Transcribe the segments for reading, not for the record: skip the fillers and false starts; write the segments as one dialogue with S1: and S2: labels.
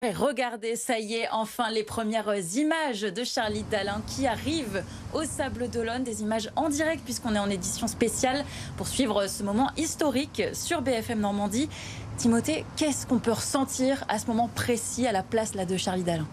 S1: Et regardez, ça y est, enfin les premières images de Charlie Dalin qui arrivent au Sables d'Olonne, des images en direct puisqu'on est en édition spéciale pour suivre ce moment historique sur BFM Normandie. Timothée, qu'est-ce qu'on peut ressentir à ce moment précis à la place là, de Charlie Dalin?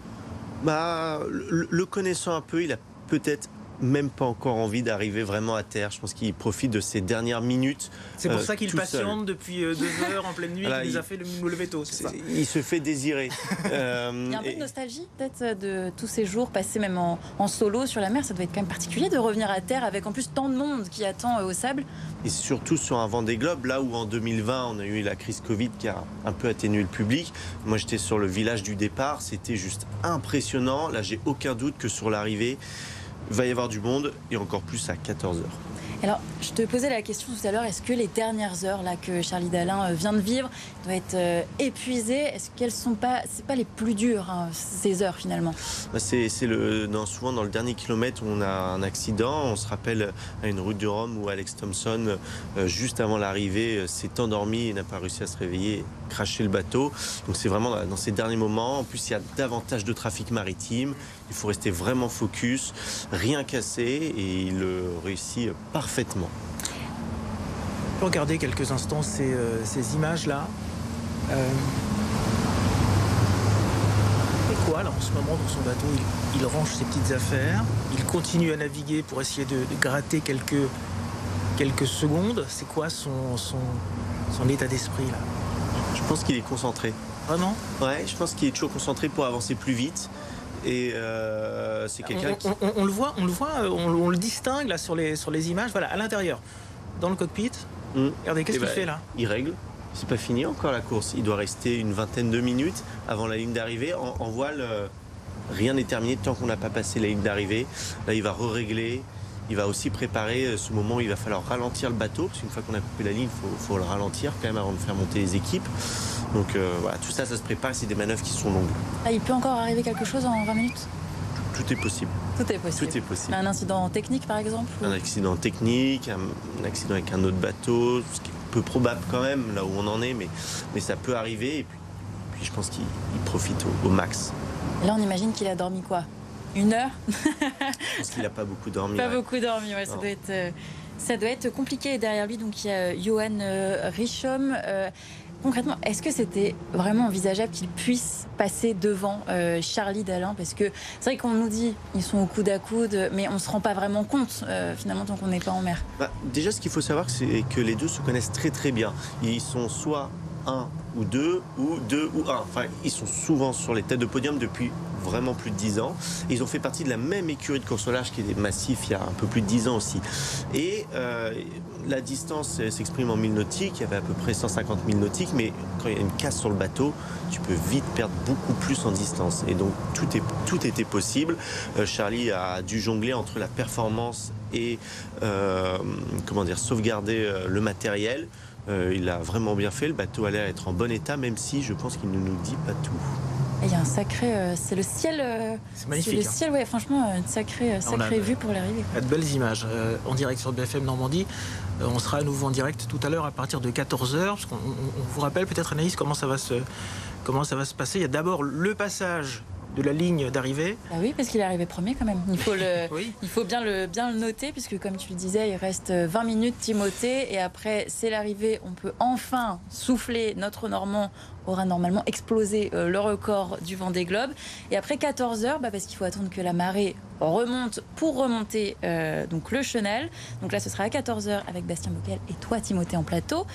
S2: Le connaissant un peu, il a peut-être même pas encore envie d'arriver vraiment à terre. Je pense qu'il profite de ces dernières minutes.
S3: C'est pour ça qu'il
S2: tout
S3: patiente
S2: seul.
S3: depuis 2 heures en pleine nuit.
S2: Voilà,
S3: il nous a fait nous lever tôt, c'est ça.
S2: Il se fait désirer.
S1: Il y a un peu de nostalgie peut-être de tous ces jours passés même en solo sur la mer. Ça doit être quand même particulier de revenir à terre avec en plus tant de monde qui attend au sable.
S2: Et surtout sur un Vendée Globe, là où en 2020 on a eu la crise Covid qui a un peu atténué le public. Moi j'étais sur le village du départ, c'était juste impressionnant. Là j'ai aucun doute que sur l'arrivée, il va y avoir du monde et encore plus à 14h.
S1: Alors, je te posais la question tout à l'heure, est-ce que les dernières heures là, que Charlie Dalin vient de vivre doivent être épuisées? Est-ce qu'elles sont pas, c'est pas les plus dures, hein, ces heures finalement?
S2: Souvent dans le dernier kilomètre où on a un accident, on se rappelle à une route du Rhum où Alex Thompson, juste avant l'arrivée, s'est endormi et n'a pas réussi à se réveiller, craché le bateau. Donc c'est vraiment dans ces derniers moments. En plus, il y a davantage de trafic maritime. Il faut rester vraiment focus, rien casser et il le réussit parfaitement.
S3: On peut regarder quelques instants ces images-là. Et quoi, là, en ce moment, dans son bateau, il range ses petites affaires. Il continue à naviguer pour essayer de gratter quelques secondes. C'est quoi son état d'esprit, là?
S2: Je pense qu'il est concentré.
S3: Vraiment?
S2: Ouais, je pense qu'il est toujours concentré pour avancer plus vite. Et c'est quelqu'un qui...
S3: On le voit, on le distingue là sur les images. Voilà, à l'intérieur, dans le cockpit. Regardez, qu'est-ce qu'il fait là?
S2: Il règle. C'est pas fini encore la course. Il doit rester une vingtaine de minutes avant la ligne d'arrivée. En voile, rien n'est terminé tant qu'on n'a pas passé la ligne d'arrivée. Là, il va régler. Il va aussi préparer ce moment où il va falloir ralentir le bateau, parce qu'une fois qu'on a coupé la ligne, il faut le ralentir quand même avant de faire monter les équipes. Donc voilà, tout ça, ça se prépare, c'est des manœuvres qui sont longues.
S1: Ah, il peut encore arriver quelque chose en 20 minutes?
S2: Tout est possible.
S1: Tout est possible.
S2: Tout est possible.
S1: Un incident technique par exemple?
S2: Un accident technique, un accident avec un autre bateau, ce qui est peu probable quand même, là où on en est, mais ça peut arriver. Et puis je pense qu'il profite au max.
S1: Et là, on imagine qu'il a dormi quoi? 1 heure?
S2: Je pense qu'il n'a pas beaucoup dormi.
S1: Pas
S2: ouais.
S1: beaucoup dormi, ouais, ça doit être compliqué. Et derrière lui, donc, il y a Johan Richomme. Concrètement, est-ce que c'était vraiment envisageable qu'il puisse passer devant Charlie Dalin? Parce que c'est vrai qu'on nous dit ils sont au coude à coude, mais on ne se rend pas vraiment compte finalement tant qu'on n'est pas en mer.
S2: Déjà, ce qu'il faut savoir, c'est que les deux se connaissent très très bien. Ils sont soit 1 ou 2 ou 2 ou 1. Enfin, ils sont souvent sur les têtes de podium depuis vraiment plus de 10 ans. Et ils ont fait partie de la même écurie de course au large qui est massif il y a un peu plus de 10 ans aussi. Et la distance s'exprime en milles nautiques. Il y avait à peu près 150 milles nautiques, mais quand il y a une casse sur le bateau, tu peux vite perdre beaucoup plus en distance. Et donc tout était possible. Charlie a dû jongler entre la performance et sauvegarder le matériel. Il a vraiment bien fait, le bateau a l'air d'être en bon état, même si je pense qu'il ne nous dit pas tout.
S1: Il y a un sacré... c'est le ciel...
S3: C'est magnifique.
S1: Le ciel, ouais, franchement, une sacrée vue pour l'arrivée.
S3: De belles images en direct sur BFM Normandie. On sera à nouveau en direct tout à l'heure à partir de 14h. Parce qu'on vous rappelle peut-être, Anaïs, comment ça va se passer. Il y a d'abord le passage de la ligne d'arrivée.
S1: Ah oui, parce qu'il est arrivé premier quand même. Il faut bien le noter, puisque comme tu le disais, il reste 20 minutes, Timothée, et après c'est l'arrivée. On peut enfin souffler. Notre Normand aura normalement explosé le record du Vendée Globe. Et après 14h, parce qu'il faut attendre que la marée remonte pour remonter donc le chenal. Donc là, ce sera à 14h avec Bastien Bockel et toi, Timothée, en plateau.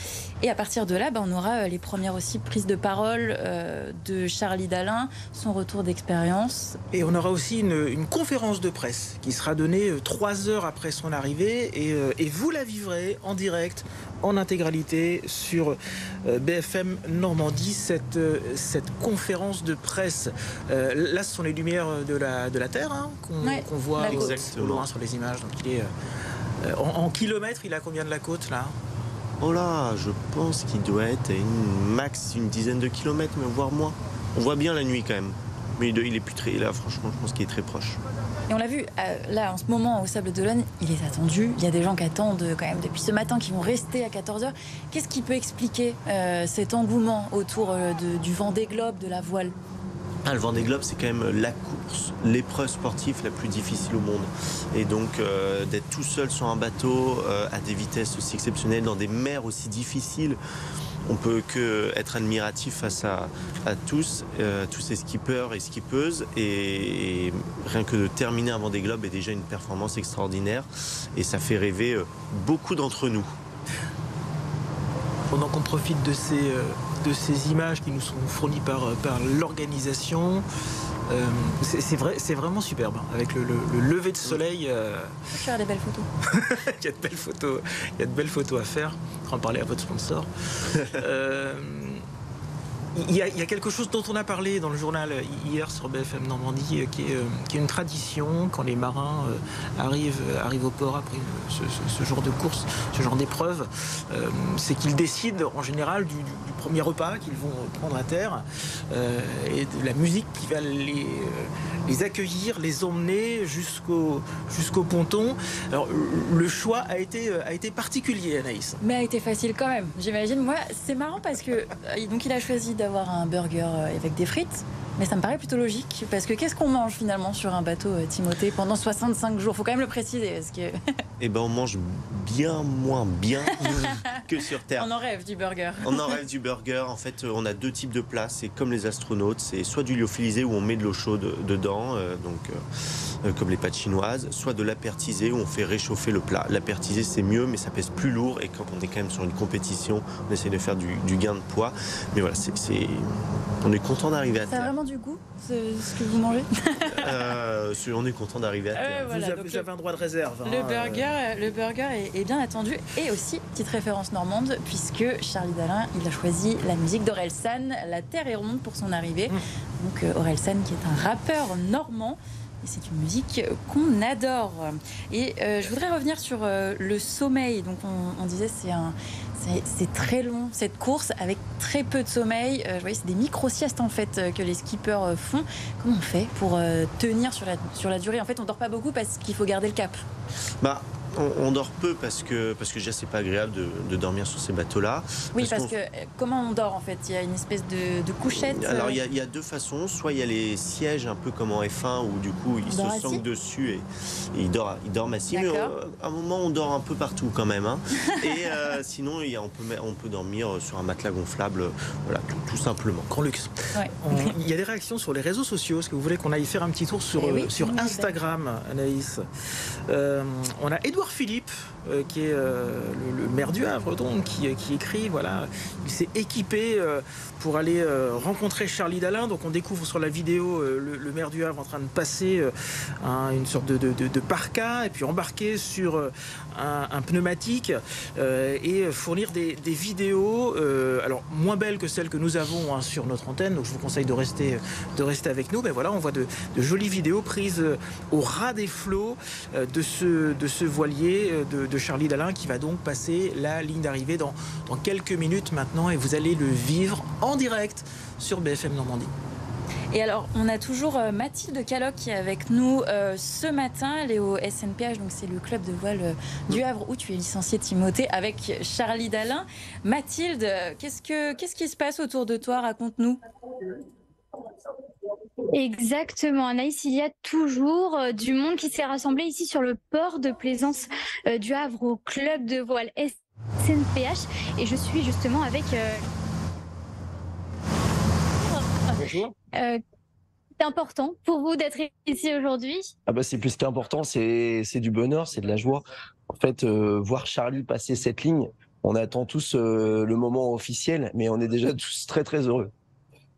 S1: Et à partir de là, on aura les premières aussi prises de parole de Charlie Dalin, son retour d'expérience.
S3: Et on aura aussi une conférence de presse qui sera donnée 3 heures après son arrivée. Et vous la vivrez en direct, en intégralité, sur BFM Normandie, cette conférence de presse. Là, ce sont les lumières de la Terre qu'on voit au loin sur les images. Donc, il est, en kilomètres, il a combien de la côte, là?
S2: Oh là, je pense qu'il doit être à une dizaine de kilomètres, mais voire moins. On voit bien la nuit quand même. Mais il est plus très... Là, franchement, je pense qu'il est très proche.
S1: Et on l'a vu, là, en ce moment, au Sables d'Olonne, il est attendu. Il y a des gens qui attendent quand même depuis ce matin, qui vont rester à 14h. Qu'est-ce qui peut expliquer cet engouement autour du Vendée Globe, de la voile?
S2: Le Vendée Globe, c'est quand même la course, l'épreuve sportive la plus difficile au monde. Et donc, d'être tout seul sur un bateau, à des vitesses aussi exceptionnelles, dans des mers aussi difficiles, on peut que être admiratif face à tous ces skippers et skippeuses. Et rien que de terminer un Vendée Globe est déjà une performance extraordinaire. Et ça fait rêver beaucoup d'entre nous.
S3: Pendant qu'on profite de ces images qui nous sont fournies par l'organisation, c'est vraiment superbe, avec le lever de soleil.
S1: Faire des belles photos.
S3: Il y a de belles photos à faire. On va en parler à votre sponsor. Il y a quelque chose dont on a parlé dans le journal hier sur BFM Normandie, qui est une tradition quand les marins arrivent au port après ce genre de course, ce genre d'épreuve. C'est qu'ils décident en général du premier repas qu'ils vont prendre à terre et de la musique qui va les accueillir, les emmener jusqu'au ponton. Alors le choix a été particulier, Anaïs.
S1: Mais a été facile quand même, j'imagine. Moi, c'est marrant parce que donc il a choisi d'avoir un burger avec des frites, mais ça me paraît plutôt logique parce que qu'est-ce qu'on mange finalement sur un bateau, Timothée, pendant 65 jours? Faut quand même le préciser parce que.
S2: Eh ben, on mange bien moins bien que sur Terre.
S1: On en rêve du burger.
S2: On en rêve du burger. En fait, on a deux types de plats. C'est comme les astronautes. C'est soit du lyophilisé où on met de l'eau chaude dedans, comme les pâtes chinoises, soit de l'apertisé où on fait réchauffer le plat. L'apertisé, c'est mieux, mais ça pèse plus lourd. Et quand on est quand même sur une compétition, on essaie de faire du gain de poids. Mais voilà, on est content d'arriver à terre.
S1: Ça a vraiment du goût, ce que vous mangez?
S2: On est content d'arriver à terre.
S1: Voilà,
S3: vous avez un droit de réserve.
S1: Le burger est bien attendu. Et aussi, petite référence normande, puisque Charlie Dalin, il a choisi la musique d'Orelsan, La Terre est ronde, pour son arrivée. Donc Orelsan, qui est un rappeur normand. Et c'est une musique qu'on adore. Et je voudrais revenir sur le sommeil. Donc on disait c'est très long cette course avec très peu de sommeil. Vous voyez, c'est des micro-siestes en fait que les skippers font. Comment on fait pour tenir sur la durée? En fait, on dort pas beaucoup parce qu'il faut garder le cap.
S2: On dort peu parce que déjà c'est pas agréable de dormir sur ces bateaux-là.
S1: Oui, parce que comment on dort en fait? Il y a une espèce de couchette.
S2: Alors il y a deux façons. Soit il y a les sièges un peu comme en F1 où du coup ils se sentent dessus et ils dorment assis. Mais à un moment on dort un peu partout quand même. Hein. Et sinon on peut dormir sur un matelas gonflable, voilà, tout simplement.
S3: Grand luxe.
S1: Ouais.
S3: Il y a des réactions sur les réseaux sociaux. Est-ce que vous voulez qu'on aille faire un petit tour sur Instagram, Anaïs? On a Édouard Philippe, qui est le maire du Havre, donc, qui écrit, voilà, il s'est équipé pour aller rencontrer Charlie Dalin. Donc on découvre sur la vidéo le maire du Havre en train de passer une sorte de parka et puis embarquer sur un pneumatique et fournir des vidéos, alors moins belles que celles que nous avons sur notre antenne. Donc je vous conseille de rester avec nous. Ben voilà, on voit de jolies vidéos prises au ras des flots de ce voilier de Charlie Dalin qui va donc passer la ligne d'arrivée dans quelques minutes maintenant, et vous allez le vivre en direct sur BFM Normandie.
S1: Et alors, on a toujours Mathilde Caloc qui est avec nous ce matin. Elle est au SNPH, donc c'est le club de voile du Havre où tu es licencié, Timothée, avec Charlie Dalin. Mathilde, qu'est-ce qui se passe autour de toi? Raconte-nous.
S4: Exactement, Anaïs, il y a toujours du monde qui s'est rassemblé ici sur le port de plaisance du Havre au club de voile SNPH, et je suis justement avec c'est important pour vous d'être ici aujourd'hui?
S5: C'est plus qu'important, c'est du bonheur, c'est de la joie. En fait, voir Charlie passer cette ligne, on attend tous le moment officiel, mais on est déjà tous très très heureux.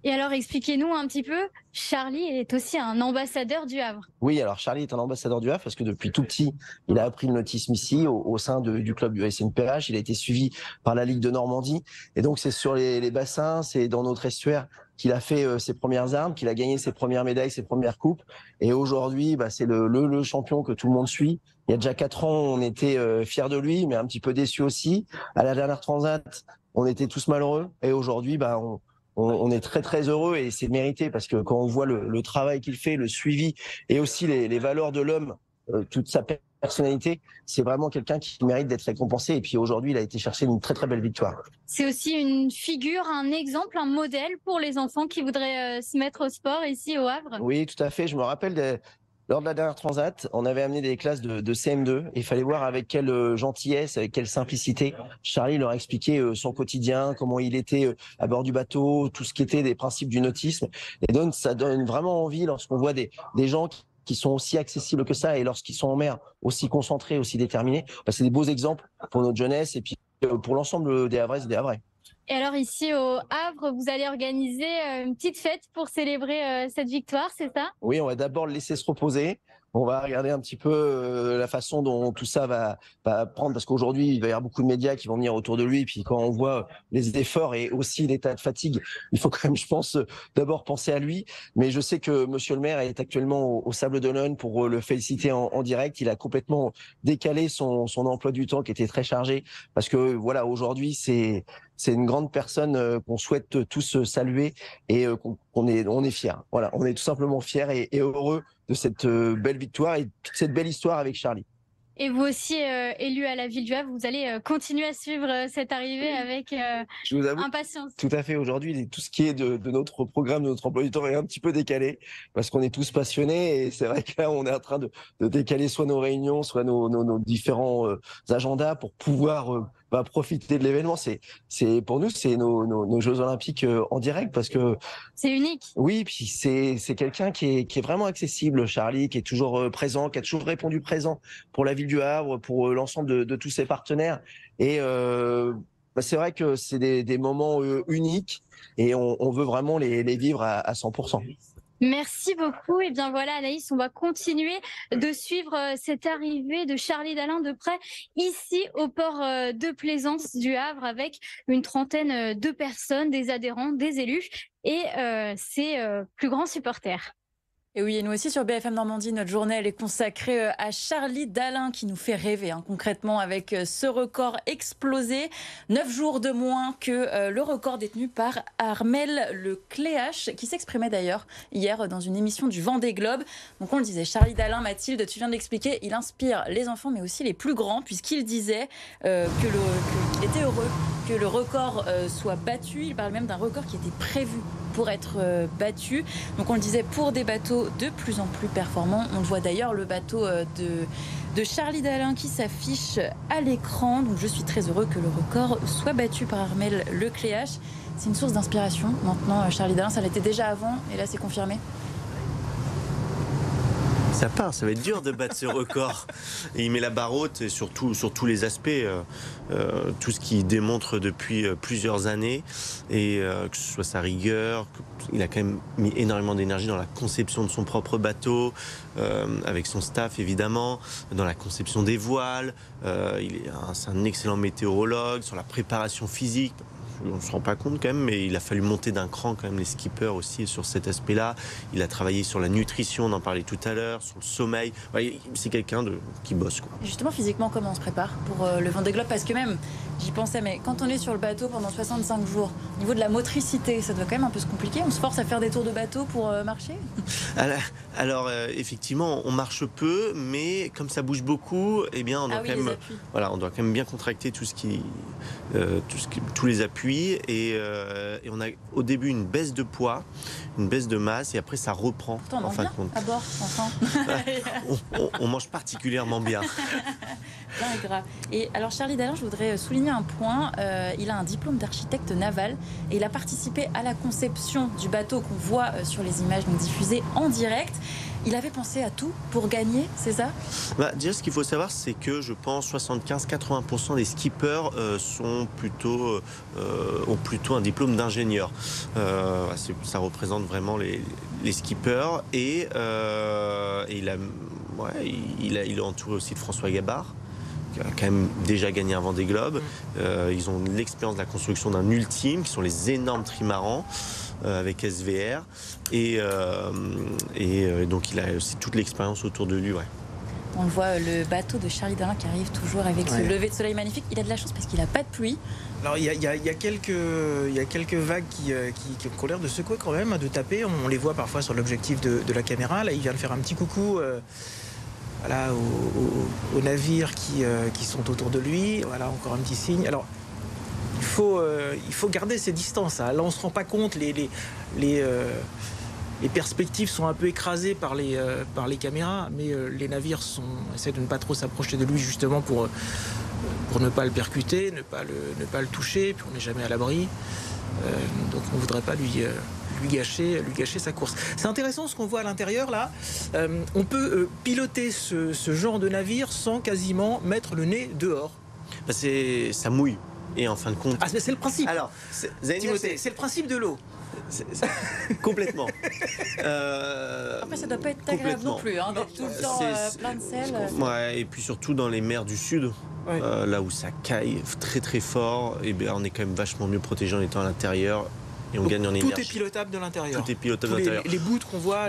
S4: Et alors, expliquez-nous un petit peu, Charlie est aussi un ambassadeur du Havre.
S5: Oui, alors Charlie est un ambassadeur du Havre parce que depuis tout petit, il a appris le nautisme ici au sein du club du SNPH. Il a été suivi par la Ligue de Normandie. Et donc, c'est sur les bassins, c'est dans notre estuaire qu'il a fait ses premières armes, qu'il a gagné ses premières médailles, ses premières coupes. Et aujourd'hui, c'est le champion que tout le monde suit. Il y a déjà 4 ans, on était fiers de lui, mais un petit peu déçus aussi. À la dernière Transat, on était tous malheureux. Et aujourd'hui, on est très très heureux, et c'est mérité parce que quand on voit le travail qu'il fait, le suivi et aussi les valeurs de l'homme toute sa personnalité, c'est vraiment quelqu'un qui mérite d'être récompensé. Et puis aujourd'hui, il a été chercher une très très belle victoire.
S4: C'est aussi une figure, un exemple, un modèle pour les enfants qui voudraient se mettre au sport ici au Havre.
S5: Oui, tout à fait. Je me rappelle lors de la dernière Transat, on avait amené des classes de CM2 et il fallait voir avec quelle gentillesse, avec quelle simplicité Charlie leur expliquait son quotidien, comment il était à bord du bateau, tout ce qui était des principes du nautisme. Et donc, ça donne vraiment envie lorsqu'on voit des gens qui sont aussi accessibles que ça et lorsqu'ils sont en mer, aussi concentrés, aussi déterminés. C'est des beaux exemples pour notre jeunesse et puis pour l'ensemble des Havraises et des Havrais.
S4: Et alors ici au Havre, vous allez organiser une petite fête pour célébrer cette victoire, c'est ça?
S5: Oui, on va d'abord le laisser se reposer. On va regarder un petit peu la façon dont tout ça va prendre, parce qu'aujourd'hui, il va y avoir beaucoup de médias qui vont venir autour de lui. Et puis quand on voit les efforts et aussi l'état de fatigue, il faut quand même, je pense, d'abord penser à lui. Mais je sais que Monsieur le maire est actuellement au Sable d'Olonne pour le féliciter en direct. Il a complètement décalé son emploi du temps qui était très chargé, parce que voilà, aujourd'hui, c'est une grande personne qu'on souhaite tous saluer et on est fiers. Voilà, on est tout simplement fiers et heureux de cette belle victoire et toute cette belle histoire avec Charlie.
S4: Et vous aussi, élu à la ville du Havre, vous allez continuer à suivre cette arrivée avec
S5: Je vous avoue,
S4: impatience.
S5: Tout à fait. Aujourd'hui, tout ce qui est de notre programme, de notre emploi du temps est un petit peu décalé parce qu'on est tous passionnés et c'est vrai que là, on est en train de décaler soit nos réunions, soit nos différents agendas pour pouvoir profiter de l'événement. Pour nous, c'est nos Jeux Olympiques en direct parce que
S4: c'est unique.
S5: Oui, puis c'est quelqu'un qui est vraiment accessible, Charlie, qui est toujours présent, qui a toujours répondu présent pour la ville du Havre, pour l'ensemble de tous ses partenaires. Et c'est vrai que c'est des moments uniques et on veut vraiment les vivre à 100%.
S4: Merci beaucoup. Et bien voilà, Anaïs, on va continuer de suivre cette arrivée de Charlie Dalin de près ici au port de Plaisance du Havre avec une trentaine de personnes, des adhérents, des élus et ses plus grands supporters.
S1: Et oui, et nous aussi sur BFM Normandie, notre journée elle est consacrée à Charlie Dalin qui nous fait rêver concrètement avec ce record explosé. 9 jours de moins que le record détenu par Armel Lecléache qui s'exprimait d'ailleurs hier dans une émission du Vendée Globe. Donc on le disait, Charlie Dalin, Mathilde, tu viens de l'expliquer, il inspire les enfants mais aussi les plus grands puisqu'il disait qu'il était heureux que le record soit battu. Il parle même d'un record qui était prévu pour être battu. Donc on le disait, pour des bateaux de plus en plus performants. On le voit d'ailleurs, le bateau de Charlie Dalin qui s'affiche à l'écran. Donc je suis très heureux que le record soit battu par Armel Lecléache. C'est une source d'inspiration maintenant, Charlie Dalin. Ça l'était déjà avant et là c'est confirmé.
S2: Ça part, ça va être dur de battre ce record. Et il met la barre haute sur tous les aspects, tout ce qu'il démontre depuis plusieurs années, et que ce soit sa rigueur, il a quand même mis énormément d'énergie dans la conception de son propre bateau, avec son staff évidemment, dans la conception des voiles, c'est un excellent météorologue, sur la préparation physique. On ne se rend pas compte quand même, mais il a fallu monter d'un cran quand même les skippers aussi sur cet aspect-là. Il a travaillé sur la nutrition, on en parlait tout à l'heure, sur le sommeil. C'est quelqu'un qui bosse, quoi.
S1: Justement, physiquement, comment on se prépare pour le Vendée Globe? Parce que même, j'y pensais, mais quand on est sur le bateau pendant 65 jours, au niveau de la motricité, ça doit quand même un peu se compliquer. On se force à faire des tours de bateau pour marcher?
S2: Alors effectivement, on marche peu, mais comme ça bouge beaucoup, eh bien, on doit on doit quand même bien contracter tous les appuis. Et on a au début une baisse de poids, une baisse de masse, et après ça reprend.
S1: En fin de compte. À bord, enfin.
S2: on mange particulièrement bien.
S1: Bien gras. Et alors Charlie Dalin, je voudrais souligner un point. Il a un diplôme d'architecte naval et il a participé à la conception du bateau qu'on voit sur les images diffusées en direct. Il avait pensé à tout pour gagner, c'est ça?
S2: Déjà, ce qu'il faut savoir, c'est que je pense 75-80% des skippers ont plutôt un diplôme d'ingénieur. Ça représente vraiment les skippers. Et il est entouré aussi de François Gabard, qui a quand même déjà gagné un Vendée Globe. Ils ont l'expérience de la construction d'un ultime, qui sont les énormes trimarans avec SVR. Et donc il a aussi toute l'expérience autour de lui. Ouais.
S1: On le voit, le bateau de Charlie Dalin qui arrive toujours avec ce lever de soleil magnifique. Il a de la chance parce qu'il n'a pas de pluie.
S3: Alors il y a quelques vagues qui ont l'air de secouer quand même, de taper. On les voit parfois sur l'objectif de la caméra. Là, il vient de faire un petit coucou voilà, aux navires qui sont autour de lui. Voilà, encore un petit signe. Alors, il faut garder ses distances. Hein. Là, on ne se rend pas compte. Les perspectives sont un peu écrasées par les caméras, mais les navires essaient de ne pas trop s'approcher de lui, justement pour ne pas le percuter, ne pas le toucher. Puis on n'est jamais à l'abri. Donc on ne voudrait pas lui gâcher sa course. C'est intéressant ce qu'on voit à l'intérieur là. On peut piloter ce genre de navire sans quasiment mettre le nez dehors.
S2: Bah, ça mouille. Et en fin de compte...
S3: Ah, c'est le principe.
S2: Alors,
S3: Timothée, c'est le principe de l'eau.
S2: Complètement.
S1: Après, ça doit pas être agréable non plus, hein, d'être tout le temps plein de sel.
S2: Ouais, et puis surtout dans les mers du Sud,
S3: Ouais.
S2: Là où ça caille très très fort, et bien on est quand même vachement mieux protégé en étant à l'intérieur. Et on
S3: Donc,
S2: gagne en énergie.
S3: tout est pilotable de l'intérieur.
S2: Tout est pilotable de l'intérieur.
S3: Les bouts qu'on voit.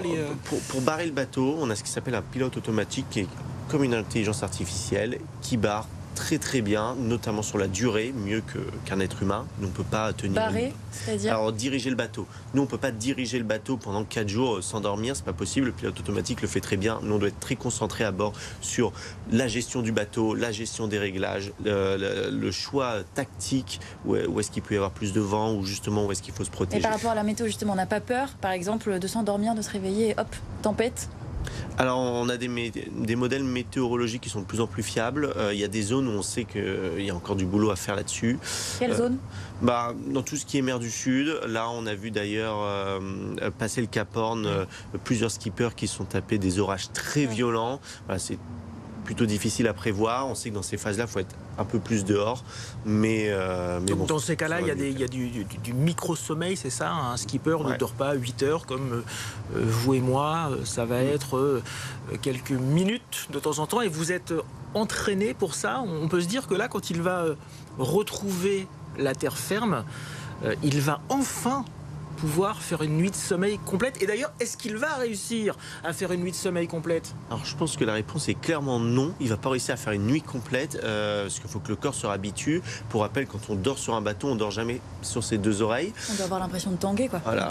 S2: Pour barrer le bateau, on a ce qui s'appelle un pilote automatique qui est comme une intelligence artificielle qui barre très très bien, notamment sur la durée, mieux qu'un être humain. Nous, on ne peut pas tenir...
S1: Barrer, c'est-à-dire?
S2: Alors, diriger le bateau. Nous, on ne peut pas diriger le bateau pendant 4 jours sans dormir, c'est pas possible. Le pilote automatique le fait très bien. Nous, on doit être très concentré à bord sur la gestion du bateau, la gestion des réglages, le choix tactique, où est-ce qu'il peut y avoir plus de vent, ou justement où est-ce qu'il faut se protéger.
S1: Et par rapport à la météo, justement, on n'a pas peur, par exemple, de s'endormir, de se réveiller et hop, tempête?
S2: Alors, on a des modèles météorologiques qui sont de plus en plus fiables. Il y a des zones où on sait qu'il y a encore du boulot à faire là-dessus.
S1: Quelle zone?
S2: Dans tout ce qui est mer du Sud. Là, on a vu d'ailleurs passer le Cap Horn plusieurs skippers qui sont tapés des orages très violents. Voilà, c'est plutôt difficile à prévoir. On sait que dans ces phases-là, il faut être un peu plus dehors. Mais
S3: Donc,
S2: bon,
S3: dans ces cas-là, il y a du micro-sommeil, c'est ça? Un skipper ne dort pas 8 heures comme vous et moi. Ça va être quelques minutes de temps en temps. Et vous êtes entraîné pour ça. On peut se dire que là, quand il va retrouver la terre ferme, il va enfin pouvoir faire une nuit de sommeil complète. Et d'ailleurs, est-ce qu'il va réussir à faire une nuit de sommeil complète?
S2: Alors je pense que la réponse est clairement non. Il ne va pas réussir à faire une nuit complète parce qu'il faut que le corps se réhabitue. Pour rappel, quand on dort sur un bateau, on ne dort jamais sur ses deux oreilles.
S1: On doit avoir l'impression de tanguer, quoi.
S2: Voilà.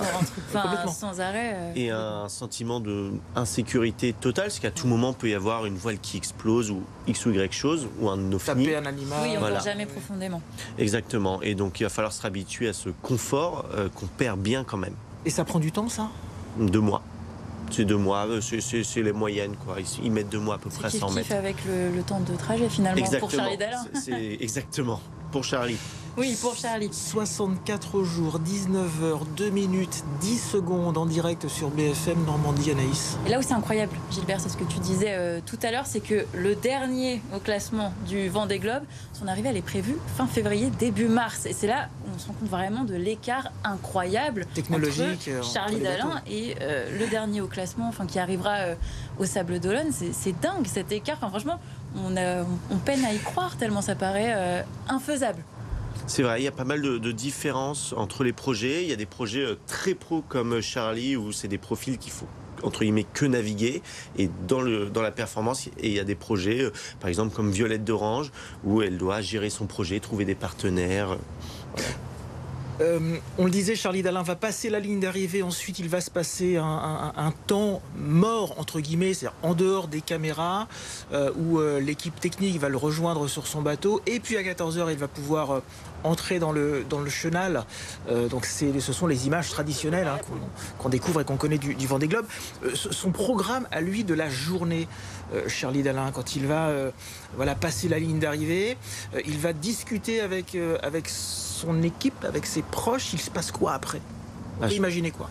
S1: Sans arrêt.
S2: Et un sentiment d'insécurité totale, parce qu'à tout moment, il peut y avoir une voile qui explose ou X ou Y chose, ou un ovni.
S3: Taper un animal.
S1: Oui, on ne
S2: Voilà.
S1: dort jamais profondément.
S2: Exactement. Et donc, il va falloir se réhabituer à ce confort qu'on perd bien quand même.
S3: Et ça prend du temps, ça?
S2: 2 mois. C'est 2 mois, c'est les moyennes, quoi. Ils mettent 2 mois à peu près à
S1: C'est
S2: 100
S1: kiff
S2: mètres.
S1: avec le temps de trajet, finalement,
S2: Exactement.
S1: pour Charlie Dalin.
S2: C'est exactement. Pour Charlie.
S1: Oui, pour Charlie.
S3: 64 jours, 19 heures, 2 minutes, 10 secondes en direct sur BFM Normandie, Anaïs.
S1: Et là où c'est incroyable, Gilbert, c'est ce que tu disais tout à l'heure, c'est que le dernier au classement du Vendée Globe, son arrivée, elle est prévue fin février, début mars. Et c'est là où on se rend compte vraiment de l'écart incroyable
S3: Technologique,
S1: entre Charlie
S3: entre les
S1: Dalin et le dernier au classement, qui arrivera au Sable d'Olonne. C'est dingue cet écart. Enfin, franchement, on peine à y croire tellement ça paraît infaisable.
S2: C'est vrai, il y a pas mal de différences entre les projets. Il y a des projets très pros comme Charlie, où c'est des profils qu'il faut entre guillemets que naviguer et dans la performance. Et il y a des projets par exemple comme Violette d'Orange, où elle doit gérer son projet, trouver des partenaires. Voilà.
S3: On le disait, Charlie Dalin va passer la ligne d'arrivée, ensuite il va se passer un temps mort, entre guillemets, c'est-à-dire en dehors des caméras, où l'équipe technique va le rejoindre sur son bateau, et puis à 14h il va pouvoir entrer dans le chenal. Donc ce sont les images traditionnelles qu'on découvre et qu'on connaît du Vendée Globe. Son programme à lui de la journée, Charlie Dalin, quand il va passer la ligne d'arrivée, il va discuter avec son équipe, avec ses proches. Il se passe quoi après? On peut imaginer quoi?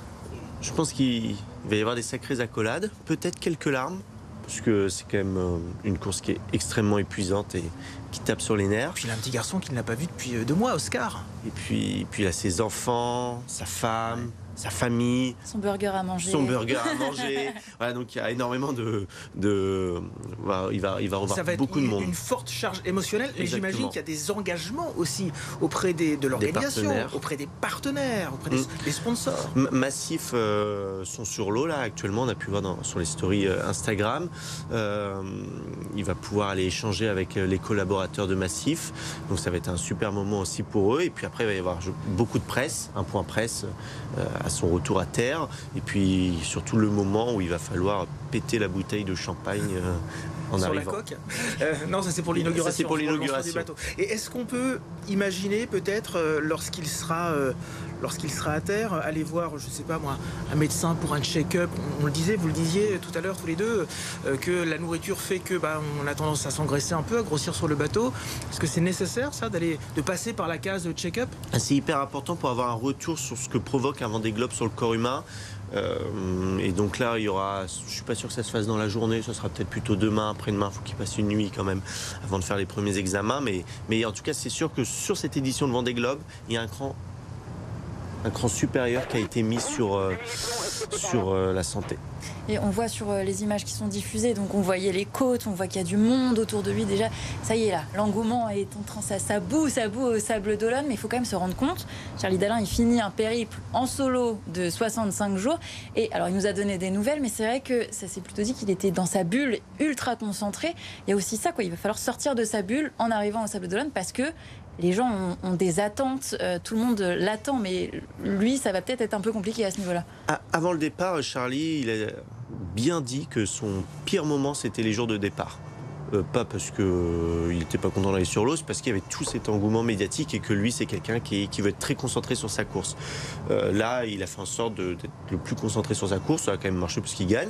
S2: Je pense qu'il va y avoir des sacrées accolades, peut-être quelques larmes, parce que c'est quand même une course qui est extrêmement épuisante et qui tape sur les nerfs.
S3: Puis il a un petit garçon qu'il n'a pas vu depuis 2 mois, Oscar.
S2: Et puis il a ses enfants, sa femme, sa famille.
S1: Son burger à manger. Voilà, donc il y a énormément
S2: voilà, il va revoir
S3: ça va
S2: beaucoup de monde.
S3: Une forte charge émotionnelle. Et
S2: Exactement.
S3: j'imagine qu'il y a des engagements aussi auprès de l'organisation, auprès des partenaires, auprès des sponsors.
S2: Massif sont sur l'eau là actuellement. On a pu voir sur les stories Instagram. Il va pouvoir aller échanger avec les collaborateurs de Massif. Donc ça va être un super moment aussi pour eux. Et puis après il va y avoir beaucoup de presse, un point presse à son retour à terre. Et puis surtout le moment où il va falloir péter la bouteille de champagne en
S3: sur
S2: arrivant.
S3: la coque. Non, ça c'est pour l'inauguration.
S2: Ça, c'est pour l'inauguration.
S3: Du bateau. Et est-ce qu'on peut imaginer peut-être lorsqu'il sera à terre, aller voir, je sais pas moi, un médecin pour un check-up. Vous le disiez tout à l'heure tous les deux, que la nourriture fait que on a tendance à s'engraisser un peu, à grossir sur le bateau. Est-ce que c'est nécessaire ça de passer par la case de check-up?
S2: C'est hyper important pour avoir un retour sur ce que provoque un Vendée Globe sur le corps humain. Et donc là, je suis pas sûr que ça se fasse dans la journée, ça sera peut-être plutôt demain, après-demain. Il faut qu'il passe une nuit quand même avant de faire les premiers examens. Mais en tout cas, c'est sûr que sur cette édition de Vendée Globe, il y a un cran supérieur qui a été mis sur la santé.
S1: Et on voit sur les images qui sont diffusées, donc on voyait les côtes, on voit qu'il y a du monde autour de lui déjà. Ça y est là, l'engouement est en train, ça boue au Sable d'Olonne, mais il faut quand même se rendre compte. Charlie Dalin, il finit un périple en solo de 65 jours. Et alors il nous a donné des nouvelles, mais c'est vrai que ça s'est plutôt dit qu'il était dans sa bulle ultra concentrée. Il y a aussi ça, quoi. Il va falloir sortir de sa bulle en arrivant au Sable d'Olonne parce que les gens ont des attentes, tout le monde l'attend, mais lui, ça va peut-être être un peu compliqué à ce niveau-là.
S2: Avant le départ, Charlie, il a bien dit que son pire moment, c'était les jours de départ. Pas parce qu'il n'était pas content d'aller sur l'eau, c'est parce qu'il y avait tout cet engouement médiatique et que lui, c'est quelqu'un qui veut être très concentré sur sa course. Là, il a fait en sorte d'être le plus concentré sur sa course. Ça a quand même marché parce qu'il gagne.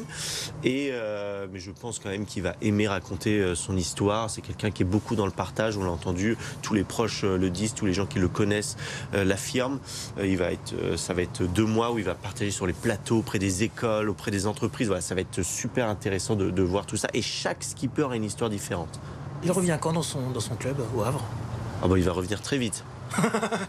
S2: Mais je pense quand même qu'il va aimer raconter son histoire. C'est quelqu'un qui est beaucoup dans le partage, on l'a entendu. Tous les proches le disent, tous les gens qui le connaissent l'affirment. Ça va être 2 mois où il va partager sur les plateaux, auprès des écoles, auprès des entreprises. Voilà, ça va être super intéressant de voir tout ça. Et chaque skipper a une histoire différente.
S3: Il revient quand dans son club au Havre?
S2: Il va revenir très vite.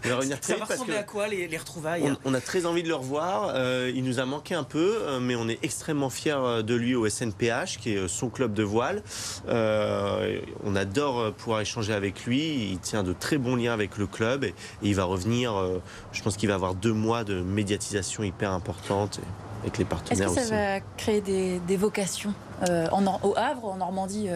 S2: Il va revenir très
S3: Ça
S2: vite
S3: va
S2: parce
S3: ressembler
S2: que
S3: à quoi les retrouvailles?
S2: on a très envie de le revoir. Il nous a manqué un peu, mais on est extrêmement fiers de lui au SNPH, qui est son club de voile. On adore pouvoir échanger avec lui. Il tient de très bons liens avec le club et il va revenir. Je pense qu'il va avoir 2 mois de médiatisation hyper importante avec les partenaires aussi.
S1: Est-ce que ça va créer des vocations au Havre, en Normandie,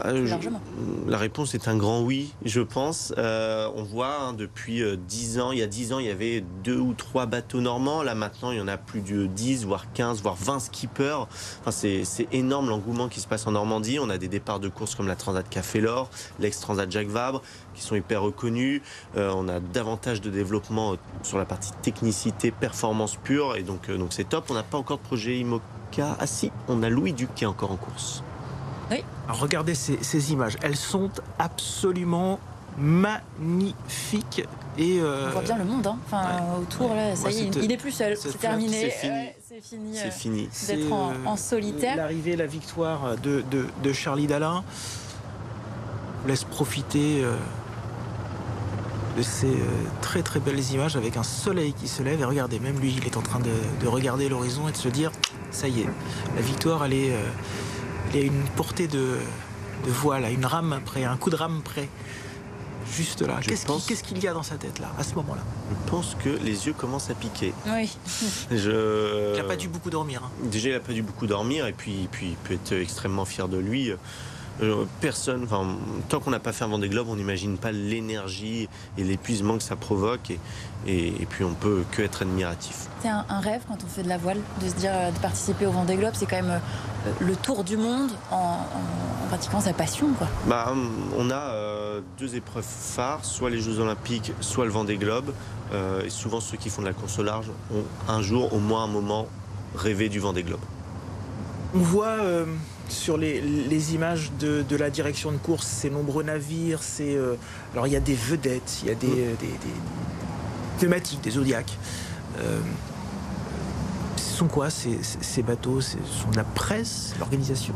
S1: plus largement?
S2: La réponse est un grand oui, je pense. On voit depuis 10 ans, il y a 10 ans, il y avait 2 ou 3 bateaux normands. Là, maintenant, il y en a plus de 10, voire 15, voire 20 skippers. Enfin, c'est énorme l'engouement qui se passe en Normandie. On a des départs de courses comme la Transat Café l'Or, l'ex-Transat Jacques Vabre, qui sont hyper reconnus. On a davantage de développement sur la partie technicité, performance pure. Et donc c'est top. On n'a pas encore de projet IMOCA. Ah si, on a Louis Duc qui est encore en course.
S1: Oui.
S3: Alors regardez ces images, elles sont absolument magnifiques. Et
S1: on voit bien le monde, hein. Autour, là, ça y est, il n'est plus seul, c'est terminé.
S2: C'est
S1: fini.
S2: C'est fini.
S1: D'être en solitaire.
S3: L'arrivée, la victoire de Charlie Dalin vous laisse profiter de ces très très belles images avec un soleil qui se lève. Et regardez, même lui, il est en train de regarder l'horizon et de se dire, ça y est, la victoire, elle est à une portée de voile, à une rame près, un coup de rame près. Juste là. Qu'est-ce qu'il y a dans sa tête là, à ce moment-là?
S2: Je pense que les yeux commencent à piquer.
S1: Oui.
S3: Il n'a pas dû beaucoup dormir. Hein.
S2: Déjà, il n'a pas dû beaucoup dormir et puis il peut être extrêmement fier de lui. Tant qu'on n'a pas fait un Vendée Globe, on n'imagine pas l'énergie et l'épuisement que ça provoque et puis on peut que être admiratif.
S1: C'est un rêve quand on fait de la voile, de se dire de participer au Vendée Globe, c'est quand même le tour du monde en pratiquant sa passion, quoi.
S2: On a 2 épreuves phares, soit les Jeux Olympiques, soit le Vendée Globe. Et souvent ceux qui font de la course au large ont un jour, au moins un moment, rêvé du Vendée Globe.
S3: On voit sur les images de la direction de course ces nombreux navires. Alors il y a des vedettes, il y a des thématiques, des zodiacs. Ce sont quoi ces bateaux? Ce sont de la presse, l'organisation?